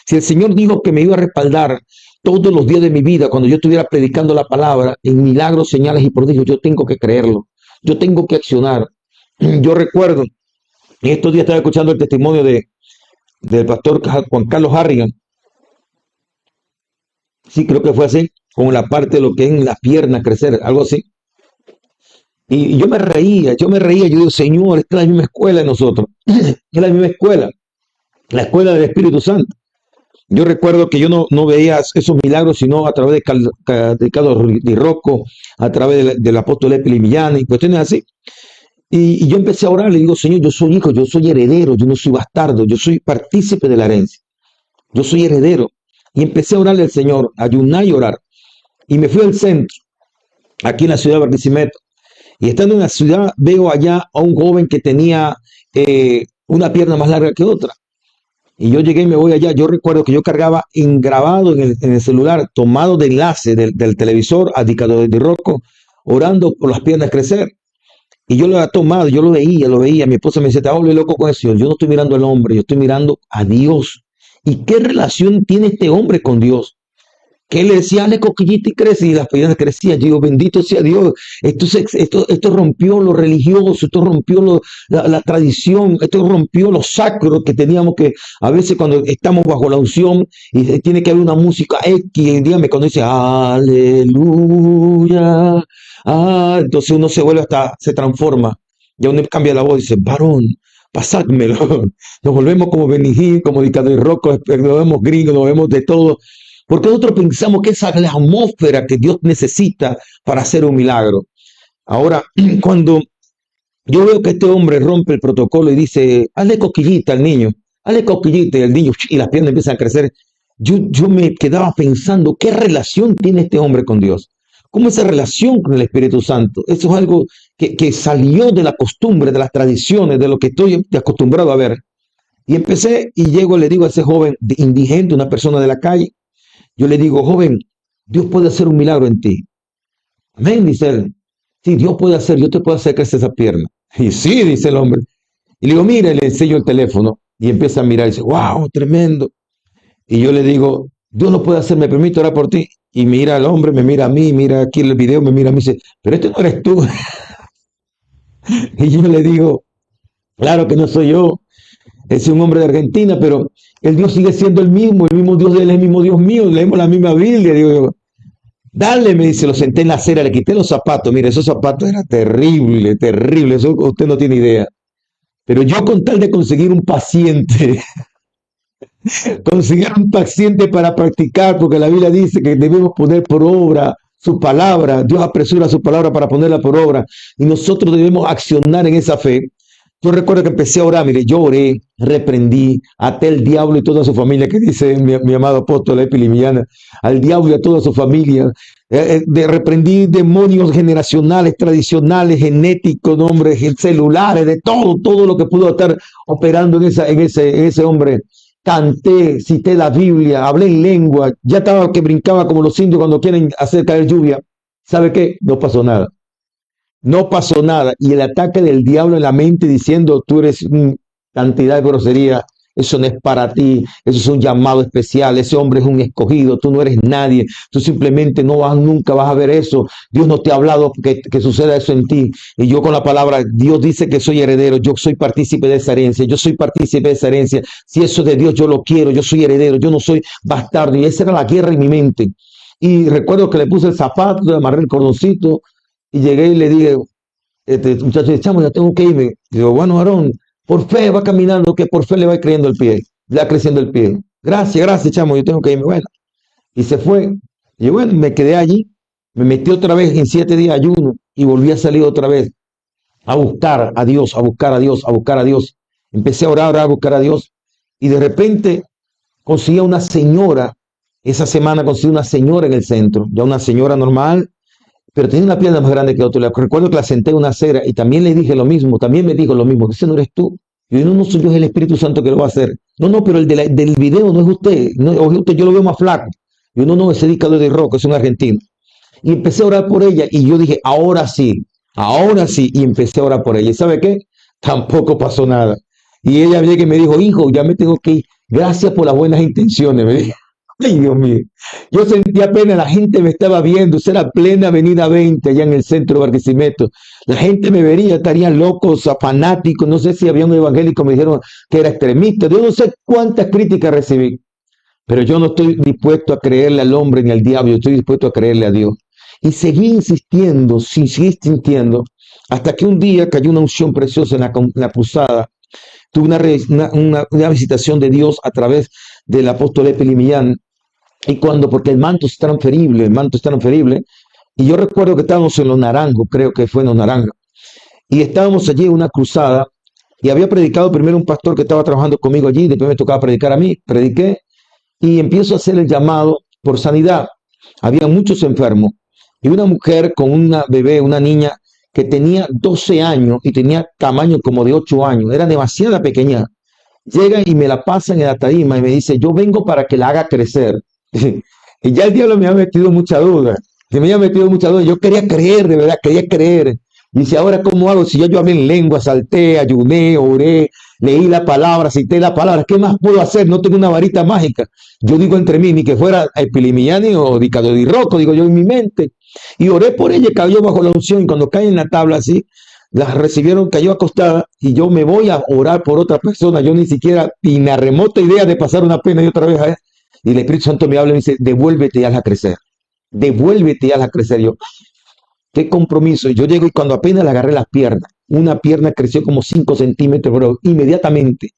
Si el Señor dijo que me iba a respaldar todos los días de mi vida, cuando yo estuviera predicando la palabra, en milagros, señales y prodigios, yo tengo que creerlo. Yo tengo que accionar. Yo recuerdo, en estos días estaba escuchando el testimonio del pastor Juan Carlos Harrigan. Sí, creo que fue así, con la parte de lo que es en las piernas crecer, algo así. Y yo me reía, yo digo, Señor, esta es la misma escuela de nosotros, es la misma escuela, la escuela del Espíritu Santo. Yo recuerdo que yo no veía esos milagros, sino a través de Carlos Di Rocco, a través del apóstol Epili Millán y cuestiones así. Y yo empecé a orar, le digo, Señor, yo soy hijo, yo soy heredero, yo no soy bastardo, yo soy partícipe de la herencia, yo soy heredero. Y empecé a orarle al Señor, a ayunar y orar. Y me fui al centro, aquí en la ciudad de Barquisimeto. Y estando en la ciudad, veo allá a un joven que tenía una pierna más larga que otra. Y yo llegué y me voy allá. Yo recuerdo que yo cargaba grabado en el celular, tomado de enlace del televisor, a Di Rocco, orando por las piernas crecer. Y yo lo había tomado, yo lo veía. Mi esposa me dice, te hablo loco con eso. Yo no estoy mirando al hombre, yo estoy mirando a Dios. ¿Y qué relación tiene este hombre con Dios? Que él le decía, dale coquillita y crece, y las piernas crecían. Yo digo, bendito sea Dios. Esto rompió lo religioso, esto rompió la tradición, esto rompió lo sacro que teníamos, que a veces cuando estamos bajo la unción y tiene que haber una música X, dígame, cuando dice aleluya, entonces uno se vuelve se transforma. Ya uno cambia la voz y dice, varón, pasádmelo. Nos volvemos como Benny Hinn, como Di Rocco, nos vemos gringos, nos vemos de todo. Porque nosotros pensamos que esa es la atmósfera que Dios necesita para hacer un milagro. Ahora, cuando yo veo que este hombre rompe el protocolo y dice, hazle coquillita al niño, hazle coquillita, y el niño, y las piernas empiezan a crecer, yo me quedaba pensando, ¿qué relación tiene este hombre con Dios? ¿Cómo esa relación con el Espíritu Santo? Eso es algo que salió de la costumbre, de las tradiciones, de lo que estoy acostumbrado a ver. Y empecé y llego y le digo a ese joven indigente, una persona de la calle, yo le digo, joven, Dios puede hacer un milagro en ti. Amén, dice él. Sí, Dios puede hacer, yo te puedo hacer crecer esa pierna. Y sí, dice el hombre. Y le digo, mira, le enseño el teléfono. Y empieza a mirar y dice, wow, tremendo. Y yo le digo, Dios lo puede hacer, me permite orar por ti. Y mira al hombre, me mira a mí, mira aquí el video, me mira a mí y dice, pero este no eres tú. Y yo le digo, claro que no soy yo. Es un hombre de Argentina, pero el Dios sigue siendo el mismo Dios de él es el mismo Dios mío, leemos la misma Biblia, digo yo. Dale, me dice, lo senté en la acera, le quité los zapatos. Mire, esos zapatos eran terrible, terrible. Eso usted no tiene idea. Pero yo con tal de conseguir un paciente, conseguir un paciente para practicar, porque la Biblia dice que debemos poner por obra su palabra. Dios apresura su palabra para ponerla por obra. Y nosotros debemos accionar en esa fe. Yo recuerdo que empecé a orar, mire, yo oré, reprendí, até el diablo y toda su familia, que dice mi amado apóstol Epilimiana, al diablo y a toda su familia. Reprendí demonios generacionales, tradicionales, genéticos, nombres, celulares, de todo lo que pudo estar operando en ese hombre. Canté, cité la Biblia, hablé en lengua, ya estaba que brincaba como los indios cuando quieren hacer caer lluvia. ¿Sabe qué? No pasó nada. No pasó nada. Y el ataque del diablo en la mente diciendo, tú eres una cantidad de grosería, eso no es para ti, eso es un llamado especial, ese hombre es un escogido, tú no eres nadie, tú simplemente nunca vas a ver eso, Dios no te ha hablado que suceda eso en ti. Y yo con la palabra, Dios dice que soy heredero, yo soy partícipe de esa herencia, yo soy partícipe de esa herencia, si eso es de Dios yo lo quiero, yo soy heredero, yo no soy bastardo. Y esa era la guerra en mi mente. Y recuerdo que le puse el zapato, le amarré el cordoncito, y llegué y le dije, muchacho, chamo, ya tengo que irme. Digo, bueno, Aarón, por fe va caminando, que por fe le va creciendo el pie, le va creciendo el pie. Gracias, chamo, yo tengo que irme. Bueno, y se fue. Y bueno, me quedé allí, me metí otra vez en 7 días de ayuno y volví a salir otra vez a buscar a Dios, a buscar a Dios, a buscar a Dios. Empecé a orar, a buscar a Dios. Y de repente conseguí a una señora, esa semana conseguí una señora en el centro, ya una señora normal, pero tenía una pierna más grande que otra. Recuerdo que la senté en una acera y también le dije lo mismo, también me dijo lo mismo, que ese no eres tú. Y yo, no soy yo, es el Espíritu Santo que lo va a hacer. No, pero el del video no es usted, no, es usted, yo lo veo más flaco. Y yo, no, ese dictador de rock, es un argentino. Y empecé a orar por ella y yo dije, ahora sí, y empecé a orar por ella. ¿Y sabe qué? Tampoco pasó nada. Y ella llega y me dijo, hijo, ya me tengo que ir, gracias por las buenas intenciones, me dijo. Ay, Dios mío. Yo sentía pena, la gente me estaba viendo, eso era plena Avenida 20, allá en el centro de Barquisimeto. La gente me vería, estarían locos, fanáticos, no sé si había un evangélico, me dijeron que era extremista. Yo no sé cuántas críticas recibí, pero yo no estoy dispuesto a creerle al hombre ni al diablo, yo estoy dispuesto a creerle a Dios. Y seguí insistiendo, hasta que un día cayó una unción preciosa en la cruzada. Tuve una visitación de Dios a través del apóstol Epilimián. Y porque el manto es transferible, y yo recuerdo que estábamos en Los Naranjos, creo que fue en Los Naranjos, y estábamos allí en una cruzada, y había predicado primero un pastor que estaba trabajando conmigo allí, después me tocaba predicar a mí, prediqué, y empiezo a hacer el llamado por sanidad. Había muchos enfermos, y una mujer con una bebé, una niña, que tenía 12 años, y tenía tamaño como de 8 años, era demasiado pequeña, llega y me la pasa en la tarima, y me dice, yo vengo para que la haga crecer. Y ya el diablo me ha metido mucha duda. Yo quería creer, de verdad, quería creer. Dice, ahora, ¿cómo hago? Si ya yo hablé en lengua, salté, ayuné, oré, leí la palabra, cité la palabra, ¿qué más puedo hacer? No tengo una varita mágica. Yo digo entre mí, ni que fuera Epilimiani o Dicado di Rocco, digo yo en mi mente. Y oré por ella, cayó bajo la unción, y cuando cae en la tabla así, la recibieron, cayó acostada, y yo me voy a orar por otra persona. Yo ni siquiera, ni la remota idea de pasar una pena y otra vez a y el Espíritu Santo me habla y me dice, devuélvete y hazla crecer. Devuélvete y hazla crecer. Yo, qué compromiso. Yo llego y cuando apenas le agarré las piernas, una pierna creció como 5 centímetros, pero inmediatamente.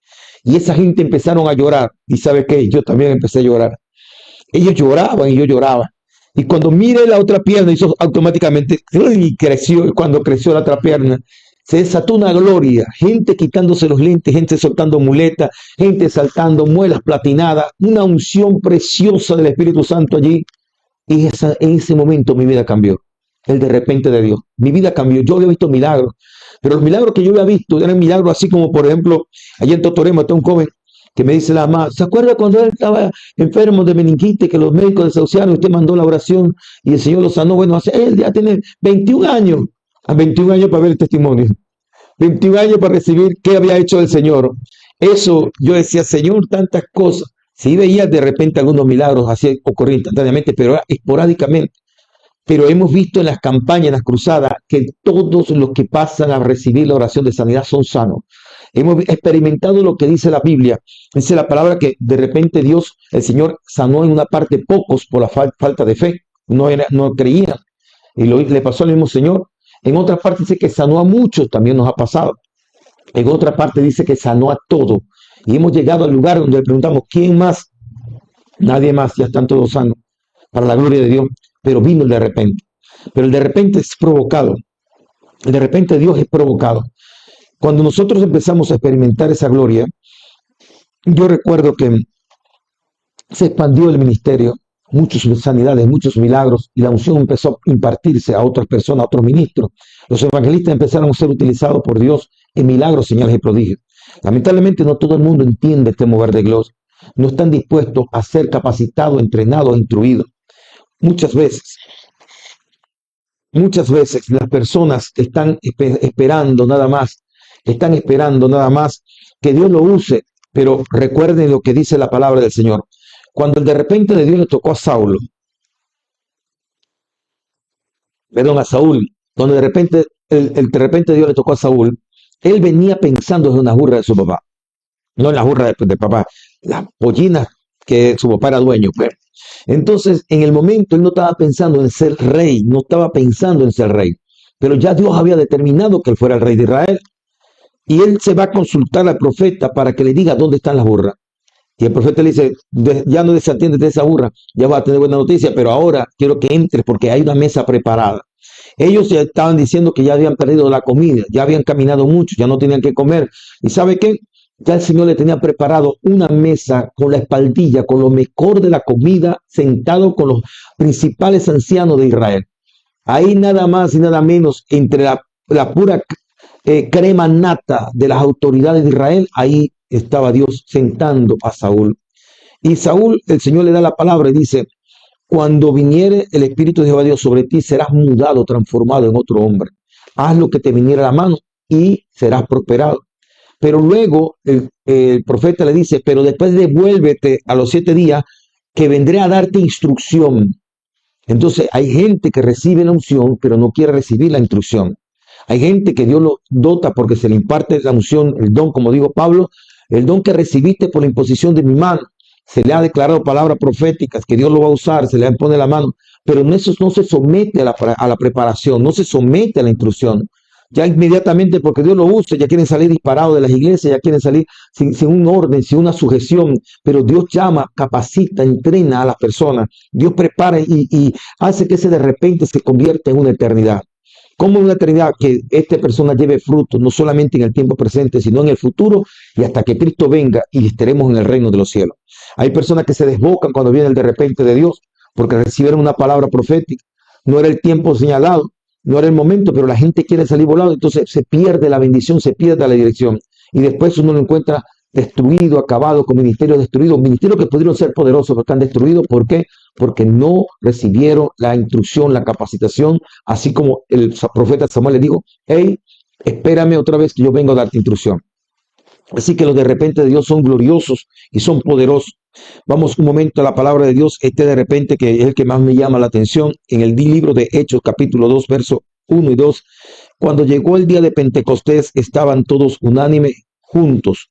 Y esa gente empezaron a llorar. Y ¿sabe qué? Yo también empecé a llorar. Ellos lloraban y yo lloraba. Y cuando miré la otra pierna, hizo automáticamente, y creció. Y cuando creció la otra pierna, se desató una gloria, gente quitándose los lentes, gente soltando muletas, gente saltando, muelas platinadas, una unción preciosa del Espíritu Santo allí. Y en ese momento mi vida cambió, el de repente de Dios. Mi vida cambió, yo había visto milagros, pero los milagros que yo había visto eran milagros así como, por ejemplo, allá en Totoremo está un joven que me dice la mamá, ¿se acuerda cuando él estaba enfermo de meningitis, que los médicos desahuciaron, usted mandó la oración y el Señor lo sanó? Bueno, él ya tiene 21 años. A 21 años para ver el testimonio, 21 años para recibir qué había hecho el Señor. Eso, yo decía, Señor, tantas cosas. Sí veía de repente algunos milagros así ocurrir instantáneamente, pero era esporádicamente. Pero hemos visto en las campañas, en las cruzadas, que todos los que pasan a recibir la oración de sanidad son sanos. Hemos experimentado lo que dice la Biblia. Dice la palabra que de repente Dios, el Señor, sanó en una parte pocos por la falta de fe. no creían. Y le pasó al mismo Señor. En otra parte dice que sanó a muchos, también nos ha pasado. En otra parte dice que sanó a todo. Y hemos llegado al lugar donde le preguntamos, ¿quién más? Nadie más, ya están todos sanos, para la gloria de Dios. Pero vino el de repente. Pero el de repente es provocado. El de repente Dios es provocado. Cuando nosotros empezamos a experimentar esa gloria, yo recuerdo que se expandió el ministerio, muchas sanidades, muchos milagros, y la unción empezó a impartirse a otras personas, a otros ministros. Los evangelistas empezaron a ser utilizados por Dios en milagros, señales y prodigios. Lamentablemente no todo el mundo entiende este mover de gloria. No están dispuestos a ser capacitados, entrenados, instruidos. Muchas veces las personas están esperando nada más, que Dios lo use, pero recuerden lo que dice la palabra del Señor. Cuando el de repente de Dios le tocó a Saúl, cuando de repente el de repente Dios le tocó a Saúl, él venía pensando en una burra de su papá, no en la burra de papá, las pollinas que su papá era dueño, pues. Entonces, en el momento él no estaba pensando en ser rey, pero ya Dios había determinado que él fuera el rey de Israel. Y él se va a consultar al profeta para que le diga dónde están las burras. Y el profeta le dice, ya no desatiendes de esa burra, ya va a tener buena noticia, pero ahora quiero que entres porque hay una mesa preparada. Ellos ya estaban diciendo que ya habían perdido la comida, ya habían caminado mucho, ya no tenían que comer. ¿Y sabe qué? Ya el Señor le tenía preparado una mesa con la espaldilla, con lo mejor de la comida, sentado con los principales ancianos de Israel. Ahí nada más y nada menos, entre la pura crema nata de las autoridades de Israel, ahí estaba Dios sentando a Saúl. Y Saúl, el Señor le da la palabra y dice, cuando viniere el Espíritu de Jehová Dios sobre ti, serás mudado, transformado en otro hombre. Haz lo que te viniera a la mano y serás prosperado. Pero luego el profeta le dice, pero después devuélvete a los 7 días que vendré a darte instrucción. Entonces hay gente que recibe la unción, pero no quiere recibir la instrucción. Hay gente que Dios lo dota porque se le imparte la unción, el don, como dijo Pablo, el don que recibiste por la imposición de mi mano. Se le ha declarado palabras proféticas que Dios lo va a usar, se le impone la mano, pero eso no se somete a la preparación, no se somete a la instrucción. Ya inmediatamente, porque Dios lo usa, ya quieren salir disparados de las iglesias, ya quieren salir sin un orden, sin una sujeción, pero Dios llama, capacita, entrena a las personas. Dios prepara y hace que ese de repente se convierta en una eternidad. Como una eternidad que esta persona lleve fruto, no solamente en el tiempo presente, sino en el futuro y hasta que Cristo venga y estaremos en el reino de los cielos. Hay personas que se desbocan cuando viene el de repente de Dios porque recibieron una palabra profética. No era el tiempo señalado, no era el momento, pero la gente quiere salir volado, entonces se pierde la bendición, se pierde la dirección. Y después uno lo encuentra destruido, acabado, con ministerios destruidos, ministerios que pudieron ser poderosos, pero están destruidos. ¿Por qué? Porque no recibieron la instrucción, la capacitación, así como el profeta Samuel le dijo, hey, espérame otra vez que yo vengo a darte instrucción. Así que los de repente de Dios son gloriosos y son poderosos. Vamos un momento a la palabra de Dios, de repente que es el que más me llama la atención, en el libro de Hechos, capítulo 2, verso 1 y 2. Cuando llegó el día de Pentecostés, estaban todos unánimes juntos,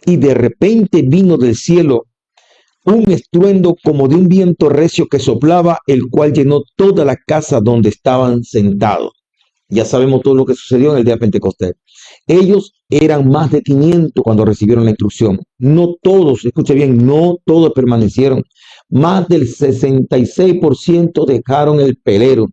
y de repente vino del cielo un estruendo como de un viento recio que soplaba, el cual llenó toda la casa donde estaban sentados. Ya sabemos todo lo que sucedió en el día de Pentecostés. Ellos eran más de 500 cuando recibieron la instrucción. No todos, escuche bien, no todos permanecieron. Más del 66% dejaron el pelero.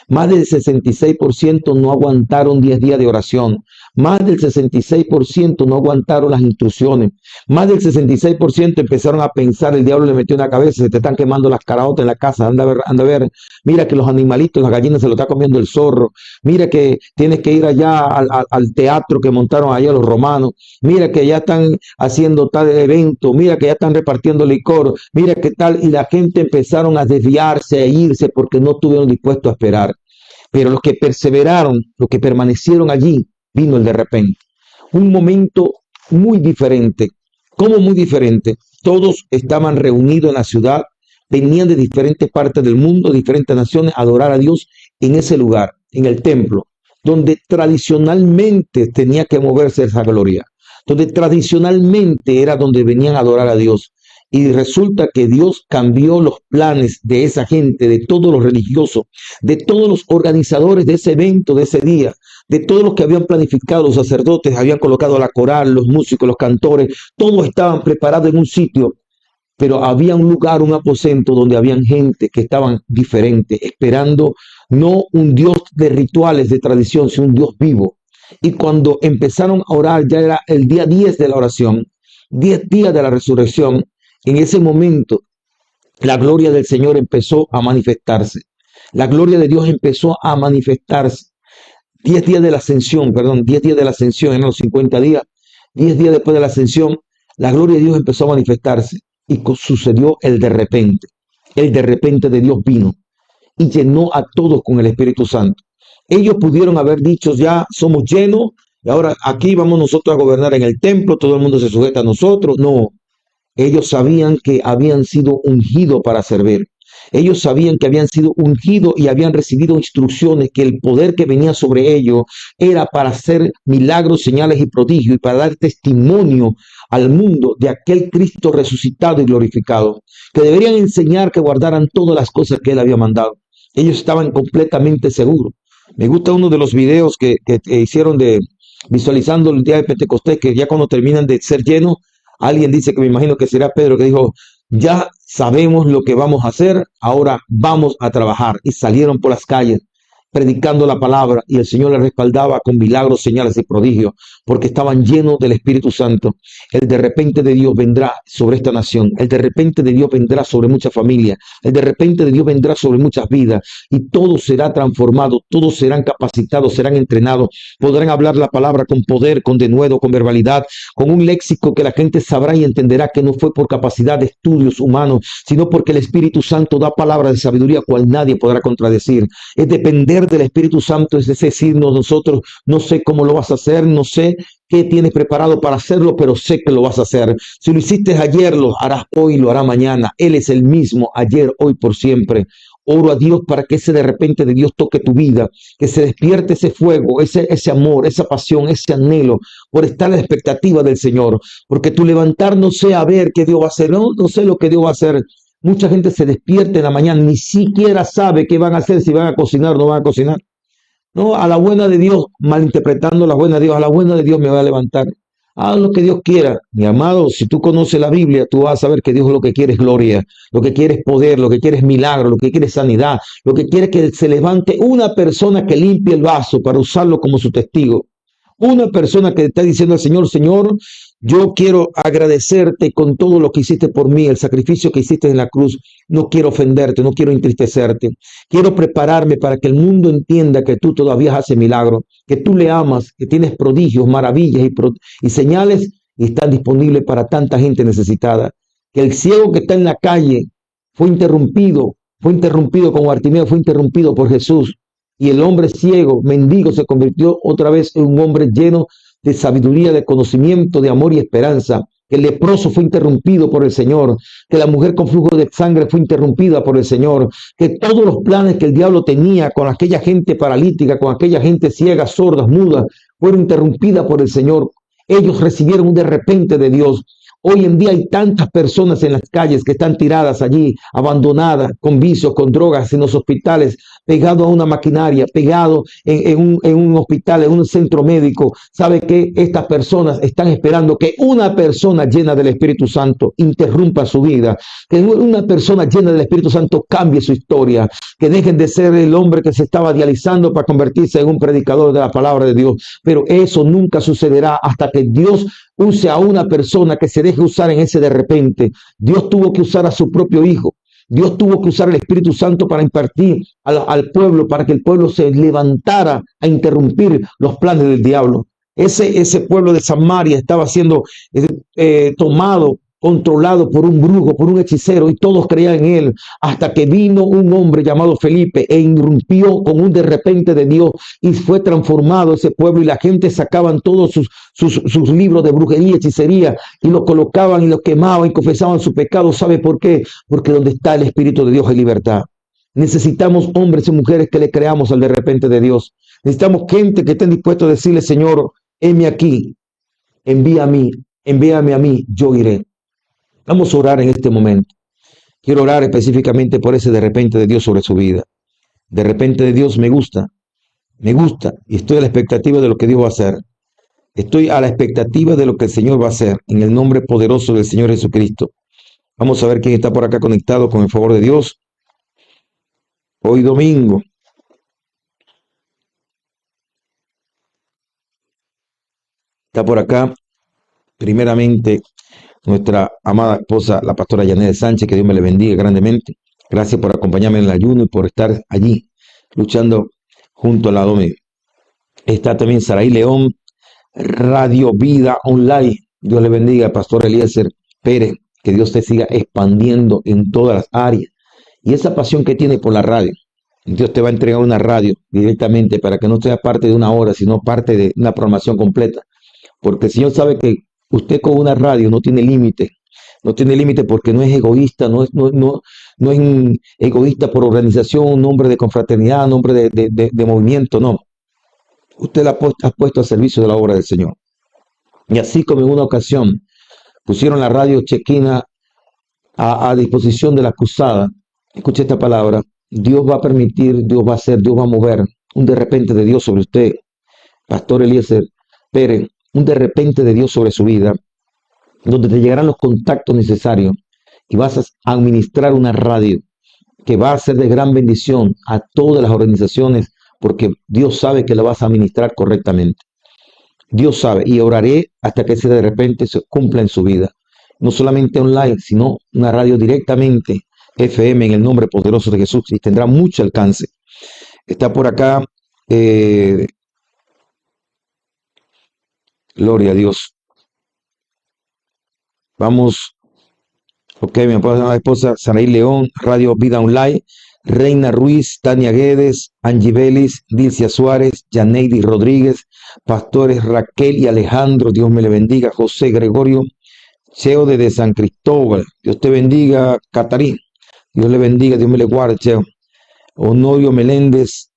Más del 66% no aguantaron 10 días de oración. Más del 66% no aguantaron las instrucciones. Más del 66% empezaron a pensar, el diablo le metió en la cabeza, se te están quemando las caraotas en la casa, anda a ver, mira que los animalitos, las gallinas se lo está comiendo el zorro, mira que tienes que ir allá al teatro que montaron allá los romanos, mira que ya están haciendo tal evento, mira que ya están repartiendo licor, mira que tal, y la gente empezaron a desviarse, a irse porque no estuvieron dispuestos a esperar. Pero los que perseveraron, los que permanecieron allí, vino el de repente. Un momento muy diferente. ¿Cómo muy diferente? Todos estaban reunidos en la ciudad, venían de diferentes partes del mundo, diferentes naciones, a adorar a Dios en ese lugar, en el templo, donde tradicionalmente tenía que moverse esa gloria, donde tradicionalmente era donde venían a adorar a Dios. Y resulta que Dios cambió los planes de esa gente, de todos los religiosos, de todos los organizadores de ese evento, de ese día, de todos los que habían planificado, los sacerdotes, habían colocado la coral, los músicos, los cantores, todos estaban preparados en un sitio, pero había un lugar, un aposento donde habían gente que estaban diferentes, esperando no un Dios de rituales, de tradición, sino un Dios vivo. Y cuando empezaron a orar, ya era el día 10 de la oración, 10 días de la resurrección. En ese momento, la gloria del Señor empezó a manifestarse. La gloria de Dios empezó a manifestarse. 10 días de la ascensión, perdón, 10 días de la ascensión, en los 50 días, 10 días después de la ascensión, la gloria de Dios empezó a manifestarse y sucedió el de repente. El de repente de Dios vino y llenó a todos con el Espíritu Santo. Ellos pudieron haber dicho, ya somos llenos y ahora aquí vamos nosotros a gobernar en el templo, todo el mundo se sujeta a nosotros. No, ellos sabían que habían sido ungidos para servir. Ellos sabían que habían sido ungidos y habían recibido instrucciones, que el poder que venía sobre ellos era para hacer milagros, señales y prodigios y para dar testimonio al mundo de aquel Cristo resucitado y glorificado, que deberían enseñar que guardaran todas las cosas que Él había mandado. Ellos estaban completamente seguros. Me gusta uno de los videos que hicieron de visualizando el día de Pentecostés, que ya cuando terminan de ser llenos, alguien dice, que me imagino que será Pedro, que dijo, ya sabemos lo que vamos a hacer, ahora vamos a trabajar. Y salieron por las calles predicando la palabra y el Señor les respaldaba con milagros, señales y prodigios, porque estaban llenos del Espíritu Santo. El de repente de Dios vendrá sobre esta nación, el de repente de Dios vendrá sobre muchas familias, el de repente de Dios vendrá sobre muchas vidas y todo será transformado, todos serán capacitados, serán entrenados, podrán hablar la palabra con poder, con denuedo, con verbalidad, con un léxico que la gente sabrá y entenderá que no fue por capacidad de estudios humanos, sino porque el Espíritu Santo da palabra de sabiduría cual nadie podrá contradecir. Es depender del Espíritu Santo, es decirnos nosotros, no sé cómo lo vas a hacer, no sé qué tienes preparado para hacerlo, pero sé que lo vas a hacer. Si lo hiciste ayer, lo harás hoy, lo hará mañana. Él es el mismo, ayer, hoy, por siempre. Oro a Dios para que ese de repente de Dios toque tu vida, que se despierte ese fuego, ese amor, esa pasión, ese anhelo por estar en la expectativa del Señor, porque tu levantar no sea a ver qué Dios va a hacer, no sé lo que Dios va a hacer. Mucha gente se despierta en la mañana, ni siquiera sabe qué van a hacer, si van a cocinar o no van a cocinar. No, a la buena de Dios, malinterpretando la buena de Dios, a la buena de Dios me va a levantar. Haz lo que Dios quiera. Mi amado, si tú conoces la Biblia, tú vas a saber que Dios lo que quiere es gloria, lo que quiere es poder, lo que quiere es milagro, lo que quiere es sanidad, lo que quiere es que se levante una persona que limpie el vaso para usarlo como su testigo. Una persona que está diciendo al Señor, Señor, yo quiero agradecerte con todo lo que hiciste por mí, el sacrificio que hiciste en la cruz. No quiero ofenderte, no quiero entristecerte. Quiero prepararme para que el mundo entienda que tú todavía haces milagros, que tú le amas, que tienes prodigios, maravillas y señales y están disponibles para tanta gente necesitada. Que el ciego que está en la calle fue interrumpido como Bartimeo, fue interrumpido por Jesús. Y el hombre ciego, mendigo, se convirtió otra vez en un hombre lleno de sabiduría, de conocimiento, de amor y esperanza. Que el leproso fue interrumpido por el Señor, que la mujer con flujo de sangre fue interrumpida por el Señor, que todos los planes que el diablo tenía con aquella gente paralítica, con aquella gente ciega, sorda, muda, fueron interrumpidas por el Señor. Ellos recibieron un de repente de Dios. Hoy en día hay tantas personas en las calles que están tiradas allí, abandonadas, con vicios, con drogas, en los hospitales, pegado a una maquinaria, pegado en un hospital, en un centro médico. ¿Sabe qué? Estas personas están esperando que una persona llena del Espíritu Santo interrumpa su vida, que una persona llena del Espíritu Santo cambie su historia, que dejen de ser el hombre que se estaba dializando para convertirse en un predicador de la palabra de Dios. Pero eso nunca sucederá hasta que Dios use a una persona que se deje usar en ese de repente. Dios tuvo que usar a su propio Hijo. Dios tuvo que usar el Espíritu Santo para impartir al pueblo, para que el pueblo se levantara a interrumpir los planes del diablo. Ese pueblo de Samaria estaba siendo tomado, controlado por un brujo, por un hechicero, y todos creían en él, hasta que vino un hombre llamado Felipe e irrumpió con un de repente de Dios y fue transformado ese pueblo, y la gente sacaban todos sus libros de brujería y hechicería y los colocaban y los quemaban y confesaban su pecado. ¿Sabe por qué? Porque donde está el Espíritu de Dios hay libertad. Necesitamos hombres y mujeres que le creamos al de repente de Dios. Necesitamos gente que esté dispuesta a decirle, Señor, heme aquí, envíame a mí, yo iré. Vamos a orar en este momento. Quiero orar específicamente por ese de repente de Dios sobre su vida. De repente de Dios me gusta y estoy a la expectativa de lo que Dios va a hacer. Estoy a la expectativa de lo que el Señor va a hacer en el nombre poderoso del Señor Jesucristo. Vamos a ver quién está por acá conectado con el favor de Dios. Hoy domingo. Está por acá, primeramente, nuestra amada esposa, la pastora Yanel Sánchez, que Dios me le bendiga grandemente. Gracias por acompañarme en el ayuno y por estar allí, luchando junto al lado mío. Está también Saraí León, Radio Vida Online. Dios le bendiga, Pastor Eliezer Pérez, que Dios te siga expandiendo en todas las áreas. Y esa pasión que tiene por la radio, Dios te va a entregar una radio directamente para que no sea parte de una hora, sino parte de una programación completa. Porque el Señor sabe que usted con una radio no tiene límite. No tiene límite porque no es egoísta, no es egoísta por organización, un nombre de confraternidad, un nombre de movimiento, no. Usted la ha puesto al servicio de la obra del Señor. Y así como en una ocasión pusieron la radio chequina a disposición de la acusada, escuche esta palabra, Dios va a permitir, Dios va a hacer, Dios va a mover un de repente de Dios sobre usted, Pastor Eliezer Pérez, un de repente de Dios sobre su vida, donde te llegarán los contactos necesarios y vas a administrar una radio que va a ser de gran bendición a todas las organizaciones, porque Dios sabe que la vas a administrar correctamente. Dios sabe, y oraré hasta que ese de repente se cumpla en su vida. No solamente online, sino una radio directamente, FM, en el nombre poderoso de Jesús, y tendrá mucho alcance. Está por acá, gloria a Dios. Vamos, ok, mi esposa Saraí León, Radio Vida Online, Reina Ruiz, Tania Guedes, Angie Vélez, Dilcia Suárez, Yaneidi Rodríguez, Pastores Raquel y Alejandro, Dios me le bendiga, José Gregorio, Cheo desde San Cristóbal, Dios te bendiga, Catarín, Dios le bendiga, Dios me le guarde, Cheo, Honorio Meléndez,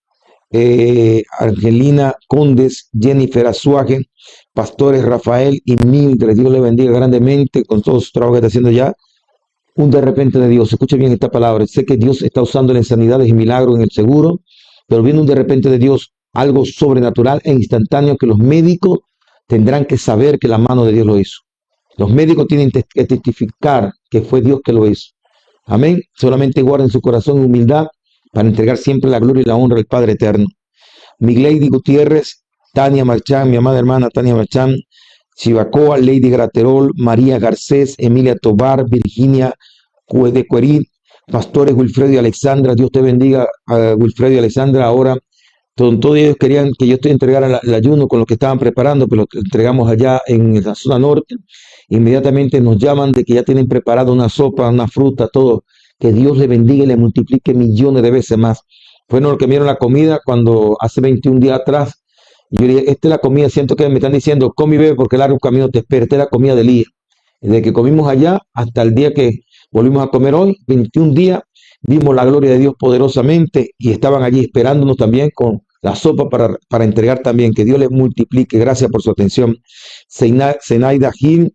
Angelina Condes, Jennifer Azuaje, Pastores Rafael y Mildred, Dios le bendiga grandemente con todo su trabajo que está haciendo ya. Un de repente de Dios, escuche bien esta palabra, sé que Dios está usando en sanidades y milagros en el seguro, pero viene un de repente de Dios, algo sobrenatural e instantáneo que los médicos tendrán que saber que la mano de Dios lo hizo. Los médicos tienen que testificar que fue Dios que lo hizo. Amén. Solamente guarden su corazón en humildad para entregar siempre la gloria y la honra al Padre Eterno. Miglady Gutiérrez, Tania Marchán, mi amada hermana Tania Marchán, Chivacoa, Lady Graterol, María Garcés, Emilia Tobar, Virginia de Cuerí, Pastores Wilfredo y Alexandra, Dios te bendiga, Wilfredo y Alexandra. Ahora, todos ellos querían que yo te entregara el ayuno con lo que estaban preparando, pero lo entregamos allá en la zona norte. Inmediatamente nos llaman de que ya tienen preparado una sopa, una fruta, todo. Que Dios le bendiga y le multiplique millones de veces más. Fueron los que vieron la comida cuando hace 21 días atrás. Y yo dije, esta es la comida, siento que me están diciendo, come y bebe porque largo camino te espera, esta es la comida del día. Desde que comimos allá hasta el día que volvimos a comer hoy, 21 días, vimos la gloria de Dios poderosamente y estaban allí esperándonos también con la sopa para entregar también. Que Dios les multiplique. Gracias por su atención. Zenaida Gil,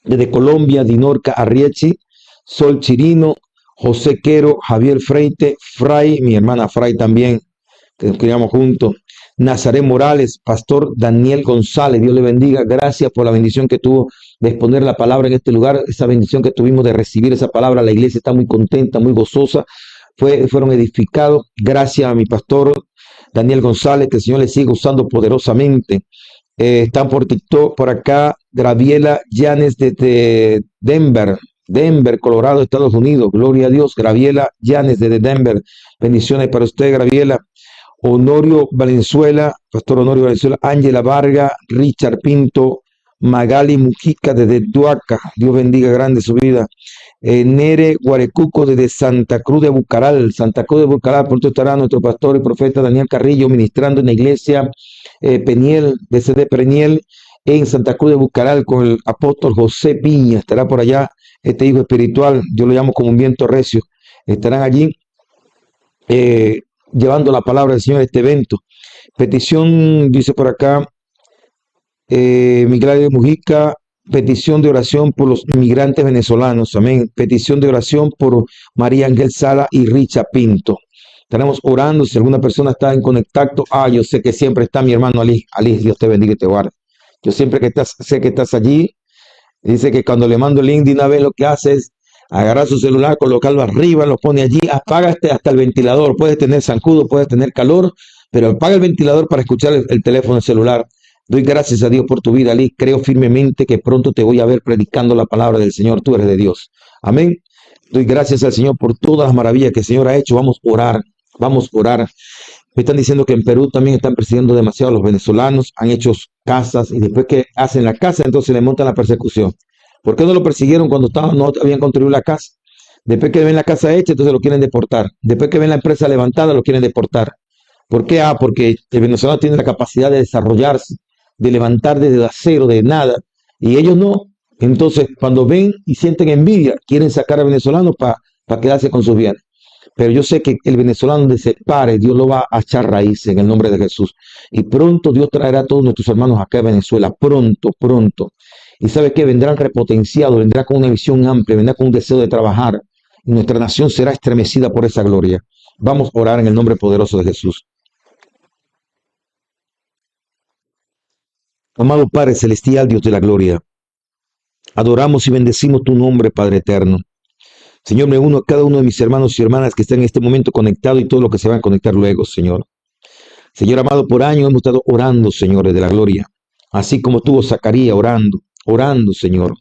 desde Colombia, Dinorca Arriechi, Sol Chirino, José Quero, Javier Freite, Fray, mi hermana Fray también, que nos criamos juntos. Nazaret Morales, Pastor Daniel González, Dios le bendiga, gracias por la bendición que tuvo de exponer la palabra en este lugar, esa bendición que tuvimos de recibir esa palabra, la iglesia está muy contenta, muy gozosa, fueron edificados, gracias a mi Pastor Daniel González, que el Señor le sigue usando poderosamente. Están por TikTok, por acá, Graviela Llanes desde Denver, Colorado, Estados Unidos, gloria a Dios, Graviela Llanes desde Denver, bendiciones para usted, Graviela. Honorio Valenzuela, Pastor Honorio Valenzuela, Ángela Varga, Richard Pinto, Magali Mujica desde Duaca, Dios bendiga grande su vida. Nere Guarecuco desde Santa Cruz de Bucaral, pronto estará nuestro pastor y profeta Daniel Carrillo ministrando en la iglesia Peniel, BCD Peniel, en Santa Cruz de Bucaral con el apóstol José Piña, estará por allá este hijo espiritual, yo lo llamo como un viento recio, estarán allí llevando la palabra del Señor a este evento. Petición, dice por acá, Miguel de Mujica, petición de oración por los inmigrantes venezolanos, amén. Petición de oración por María Ángel Sala y Richa Pinto. Estaremos orando si alguna persona está en contacto. Yo sé que siempre está mi hermano Ali. Ali, Dios te bendiga y te guarde. Yo siempre que sé que estás allí. Dice que cuando le mando el link de una vez lo que hace es agarrar su celular, colocarlo arriba, lo pone allí, apaga hasta el ventilador. Puedes tener zancudo, puedes tener calor, pero apaga el ventilador para escuchar el teléfono el celular. Doy gracias a Dios por tu vida, Ali. Creo firmemente que pronto te voy a ver predicando la palabra del Señor. Tú eres de Dios. Amén. Doy gracias al Señor por todas las maravillas que el Señor ha hecho. Vamos a orar. Vamos a orar. Me están diciendo que en Perú también están persiguiendo demasiado a los venezolanos. Han hecho casas y después que hacen la casa, entonces le montan la persecución. ¿Por qué no lo persiguieron cuando no habían construido la casa? Después que ven la casa hecha, entonces lo quieren deportar. Después que ven la empresa levantada, lo quieren deportar. ¿Por qué? Porque el venezolano tiene la capacidad de desarrollarse, de levantar desde cero, de nada. Y ellos no. Entonces, cuando ven y sienten envidia, quieren sacar al venezolano para quedarse con sus bienes. Pero yo sé que el venezolano donde se pare, Dios lo va a echar raíces en el nombre de Jesús. Y pronto Dios traerá a todos nuestros hermanos acá a Venezuela. Pronto, pronto. Y sabe que vendrán repotenciados, vendrá con una visión amplia, vendrá con un deseo de trabajar. Y nuestra nación será estremecida por esa gloria. Vamos a orar en el nombre poderoso de Jesús. Amado Padre Celestial, Dios de la gloria, adoramos y bendecimos tu nombre, Padre eterno. Señor, me uno a cada uno de mis hermanos y hermanas que están en este momento conectados y todo lo que se van a conectar luego, Señor. Señor amado, por años hemos estado orando, señores de la gloria, así como tuvo Zacarías orando, Señor.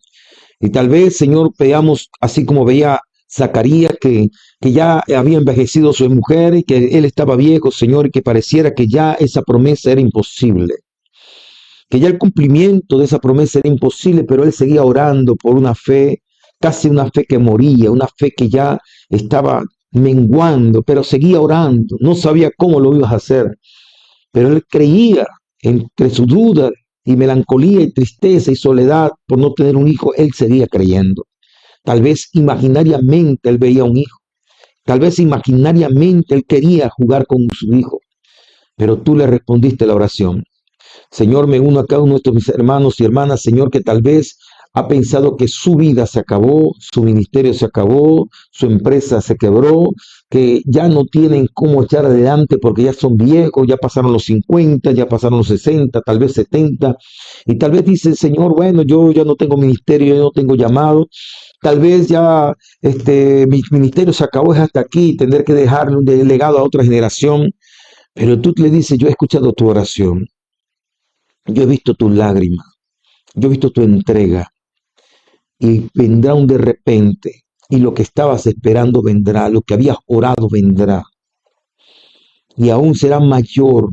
Y tal vez, Señor, veamos, así como veía Zacarías, que ya había envejecido su mujer y que él estaba viejo, Señor, y que pareciera que ya esa promesa era imposible. Que ya el cumplimiento de esa promesa era imposible, pero él seguía orando por una fe, casi una fe que moría, una fe que ya estaba menguando, pero seguía orando. No sabía cómo lo ibas a hacer, pero él creía entre su duda y melancolía y tristeza y soledad por no tener un hijo, él seguía creyendo. Tal vez imaginariamente él veía un hijo, tal vez imaginariamente él quería jugar con su hijo, pero tú le respondiste la oración. Señor, me uno a cada uno de mis hermanos y hermanas, Señor, que tal vez ha pensado que su vida se acabó, su ministerio se acabó, su empresa se quebró, que ya no tienen cómo echar adelante porque ya son viejos, ya pasaron los 50, ya pasaron los 60, tal vez 70, y tal vez dicen, Señor, bueno, yo ya no tengo ministerio, yo no tengo llamado, tal vez ya mi ministerio se acabó, es hasta aquí, tener que dejarle un legado a otra generación, pero tú le dices, yo he escuchado tu oración, yo he visto tus lágrimas, yo he visto tu entrega, y vendrá un de repente, y lo que estabas esperando vendrá, lo que habías orado vendrá, y aún será mayor,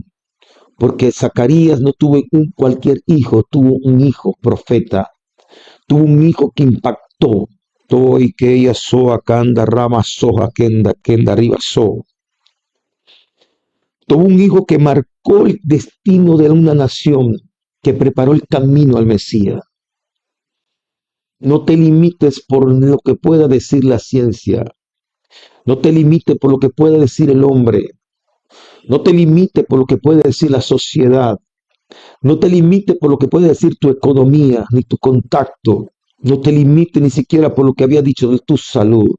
porque Zacarías no tuvo cualquier hijo, tuvo un hijo profeta, tuvo un hijo que impactó, Toy que ella soa, canda, rama, soja, kenda, arriba, so. Tuvo un hijo que marcó el destino de una nación, que preparó el camino al Mesías. No te limites por lo que pueda decir la ciencia. No te limites por lo que pueda decir el hombre. No te limites por lo que puede decir la sociedad. No te limites por lo que puede decir tu economía, ni tu contacto. No te limites ni siquiera por lo que había dicho de tu salud.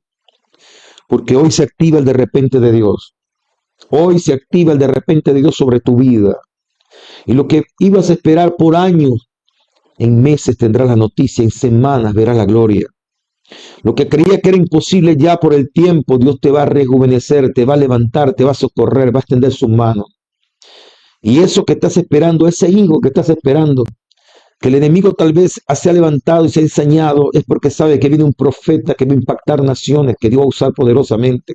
Porque hoy se activa el de repente de Dios. Hoy se activa el de repente de Dios sobre tu vida. Y lo que ibas a esperar por años, en meses tendrás la noticia, en semanas verás la gloria. Lo que creía que era imposible ya por el tiempo, Dios te va a rejuvenecer, te va a levantar, te va a socorrer, va a extender sus manos. Y eso que estás esperando, ese hijo que estás esperando, que el enemigo tal vez se ha levantado y se ha ensañado, es porque sabe que viene un profeta que va a impactar naciones, que Dios va a usar poderosamente.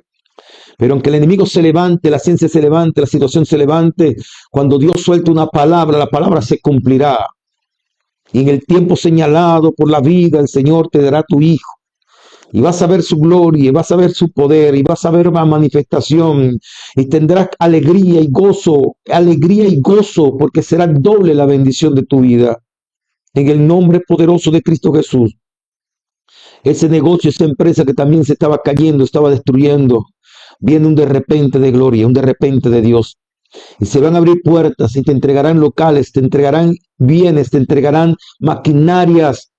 Pero aunque el enemigo se levante, la ciencia se levante, la situación se levante, cuando Dios suelta una palabra, la palabra se cumplirá. Y en el tiempo señalado por la vida, el Señor te dará tu hijo. Y vas a ver su gloria, y vas a ver su poder, y vas a ver una manifestación, y tendrás alegría y gozo, porque será doble la bendición de tu vida. En el nombre poderoso de Cristo Jesús. Ese negocio, esa empresa que también se estaba cayendo, estaba destruyendo, viene un de repente de gloria, un de repente de Dios. Y se van a abrir puertas y te entregarán locales, te entregarán bienes, te entregarán maquinarias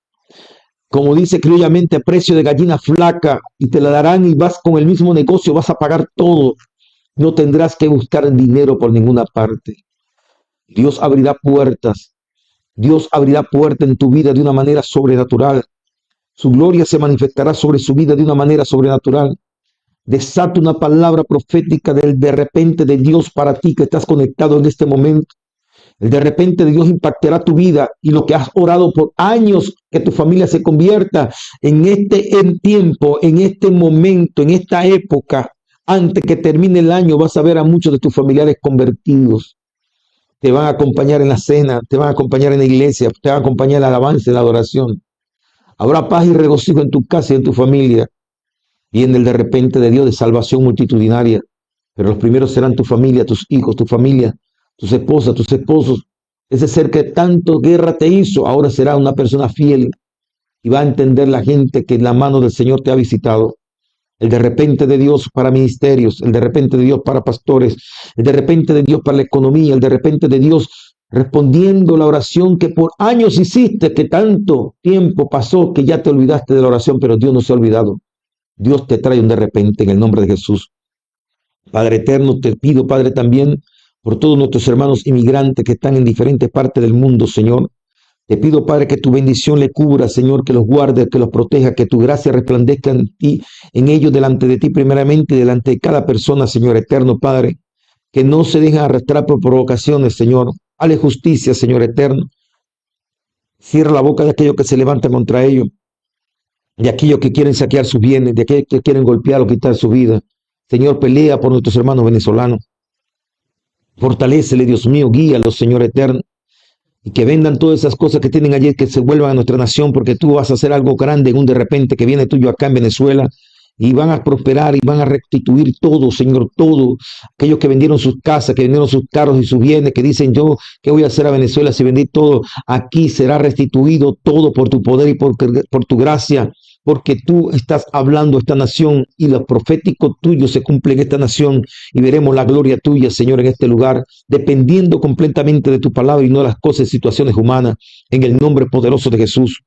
como dice criollamente, a precio de gallina flaca, y te la darán y vas con el mismo negocio, vas a pagar todo. No tendrás que buscar dinero por ninguna parte. Dios abrirá puertas. Dios abrirá puertas en tu vida de una manera sobrenatural. Su gloria se manifestará sobre su vida de una manera sobrenatural. Desata una palabra profética del de repente de Dios para ti que estás conectado en este momento. El de repente de Dios impactará tu vida y lo que has orado por años, que tu familia se convierta en tiempo, en este momento, en esta época. Antes que termine el año vas a ver a muchos de tus familiares convertidos. Te van a acompañar en la cena, te van a acompañar en la iglesia, te van a acompañar en la alabanza, en la adoración. Habrá paz y regocijo en tu casa y en tu familia. Viene el de repente de Dios de salvación multitudinaria. Pero los primeros serán tu familia, tus hijos, tu familia, tus esposas, tus esposos. Ese ser que tanto guerra te hizo, ahora será una persona fiel y va a entender la gente que la mano del Señor te ha visitado. El de repente de Dios para ministerios, el de repente de Dios para pastores, el de repente de Dios para la economía, el de repente de Dios respondiendo la oración que por años hiciste, que tanto tiempo pasó que ya te olvidaste de la oración, pero Dios no se ha olvidado. Dios te trae un de repente en el nombre de Jesús. Padre eterno, te pido, Padre, también por todos nuestros hermanos inmigrantes que están en diferentes partes del mundo, Señor. Te pido, Padre, que tu bendición le cubra, Señor, que los guarde, que los proteja, que tu gracia resplandezca en ti, en ellos, delante de ti primeramente y delante de cada persona, Señor eterno, Padre. Que no se dejen arrastrar por provocaciones, Señor. Hale justicia, Señor eterno. Cierra la boca de aquellos que se levantan contra ellos, de aquellos que quieren saquear sus bienes, de aquellos que quieren golpear o quitar su vida. Señor, pelea por nuestros hermanos venezolanos. Fortalécele, Dios mío, guíalos, Señor eterno. Y que vendan todas esas cosas que tienen allí, que se vuelvan a nuestra nación, porque tú vas a hacer algo grande en un de repente que viene tuyo acá en Venezuela. Y van a prosperar y van a restituir todo, Señor, todo. Aquellos que vendieron sus casas, que vendieron sus carros y sus bienes, que dicen yo, ¿qué voy a hacer a Venezuela si vendí todo? Aquí será restituido todo por tu poder y por tu gracia, porque tú estás hablando a esta nación y lo profético tuyo se cumple en esta nación y veremos la gloria tuya, Señor, en este lugar, dependiendo completamente de tu palabra y no de las cosas y situaciones humanas, en el nombre poderoso de Jesús.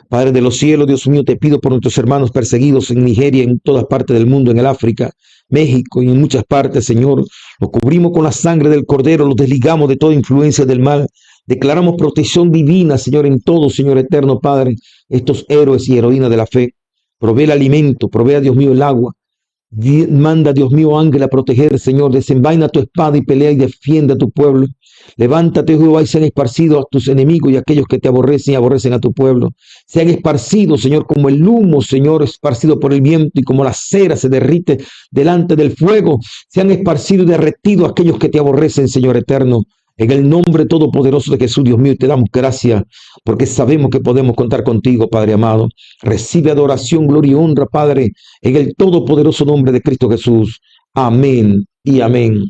Padre de los cielos, Dios mío, te pido por nuestros hermanos perseguidos en Nigeria, en todas partes del mundo, en el África, México y en muchas partes, Señor. Los cubrimos con la sangre del Cordero, los desligamos de toda influencia del mal. Declaramos protección divina, Señor, en todo, Señor eterno, Padre, estos héroes y heroínas de la fe. Provee el alimento, provee, Dios mío, el agua. Manda, Dios mío, ángel a proteger, Señor. Desenvaina tu espada y pelea y defiende a tu pueblo. Levántate, Jehová, y sean esparcidos a tus enemigos y a aquellos que te aborrecen y aborrecen a tu pueblo. Sean esparcidos, Señor, como el humo, Señor, esparcido por el viento y como la cera se derrite delante del fuego. Sean esparcidos y derretidos aquellos que te aborrecen, Señor eterno. En el nombre todopoderoso de Jesús, Dios mío, te damos gracias porque sabemos que podemos contar contigo, Padre amado. Recibe adoración, gloria y honra, Padre, en el todopoderoso nombre de Cristo Jesús. Amén y amén.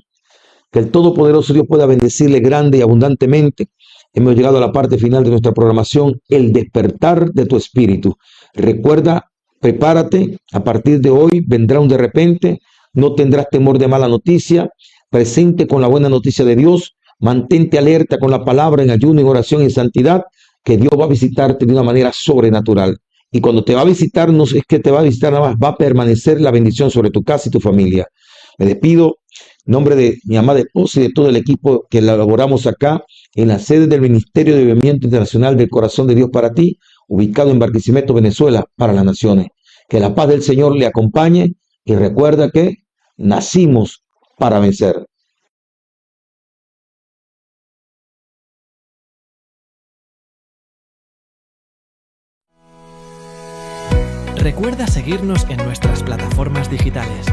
Que el todopoderoso Dios pueda bendecirle grande y abundantemente. Hemos llegado a la parte final de nuestra programación, el despertar de tu espíritu. Recuerda, prepárate, a partir de hoy vendrá un de repente, no tendrás temor de mala noticia, presente con la buena noticia de Dios. Mantente alerta con la palabra en ayuno, en oración y en santidad, que Dios va a visitarte de una manera sobrenatural. Y cuando te va a visitar, no es que te va a visitar nada más, va a permanecer la bendición sobre tu casa y tu familia. Me despido en nombre de mi amada esposa y de todo el equipo que elaboramos acá en la sede del Ministerio de Avivamiento Internacional del Corazón de Dios para ti, ubicado en Barquisimeto, Venezuela, para las naciones. Que la paz del Señor le acompañe y recuerda que nacimos para vencer. Recuerda seguirnos en nuestras plataformas digitales.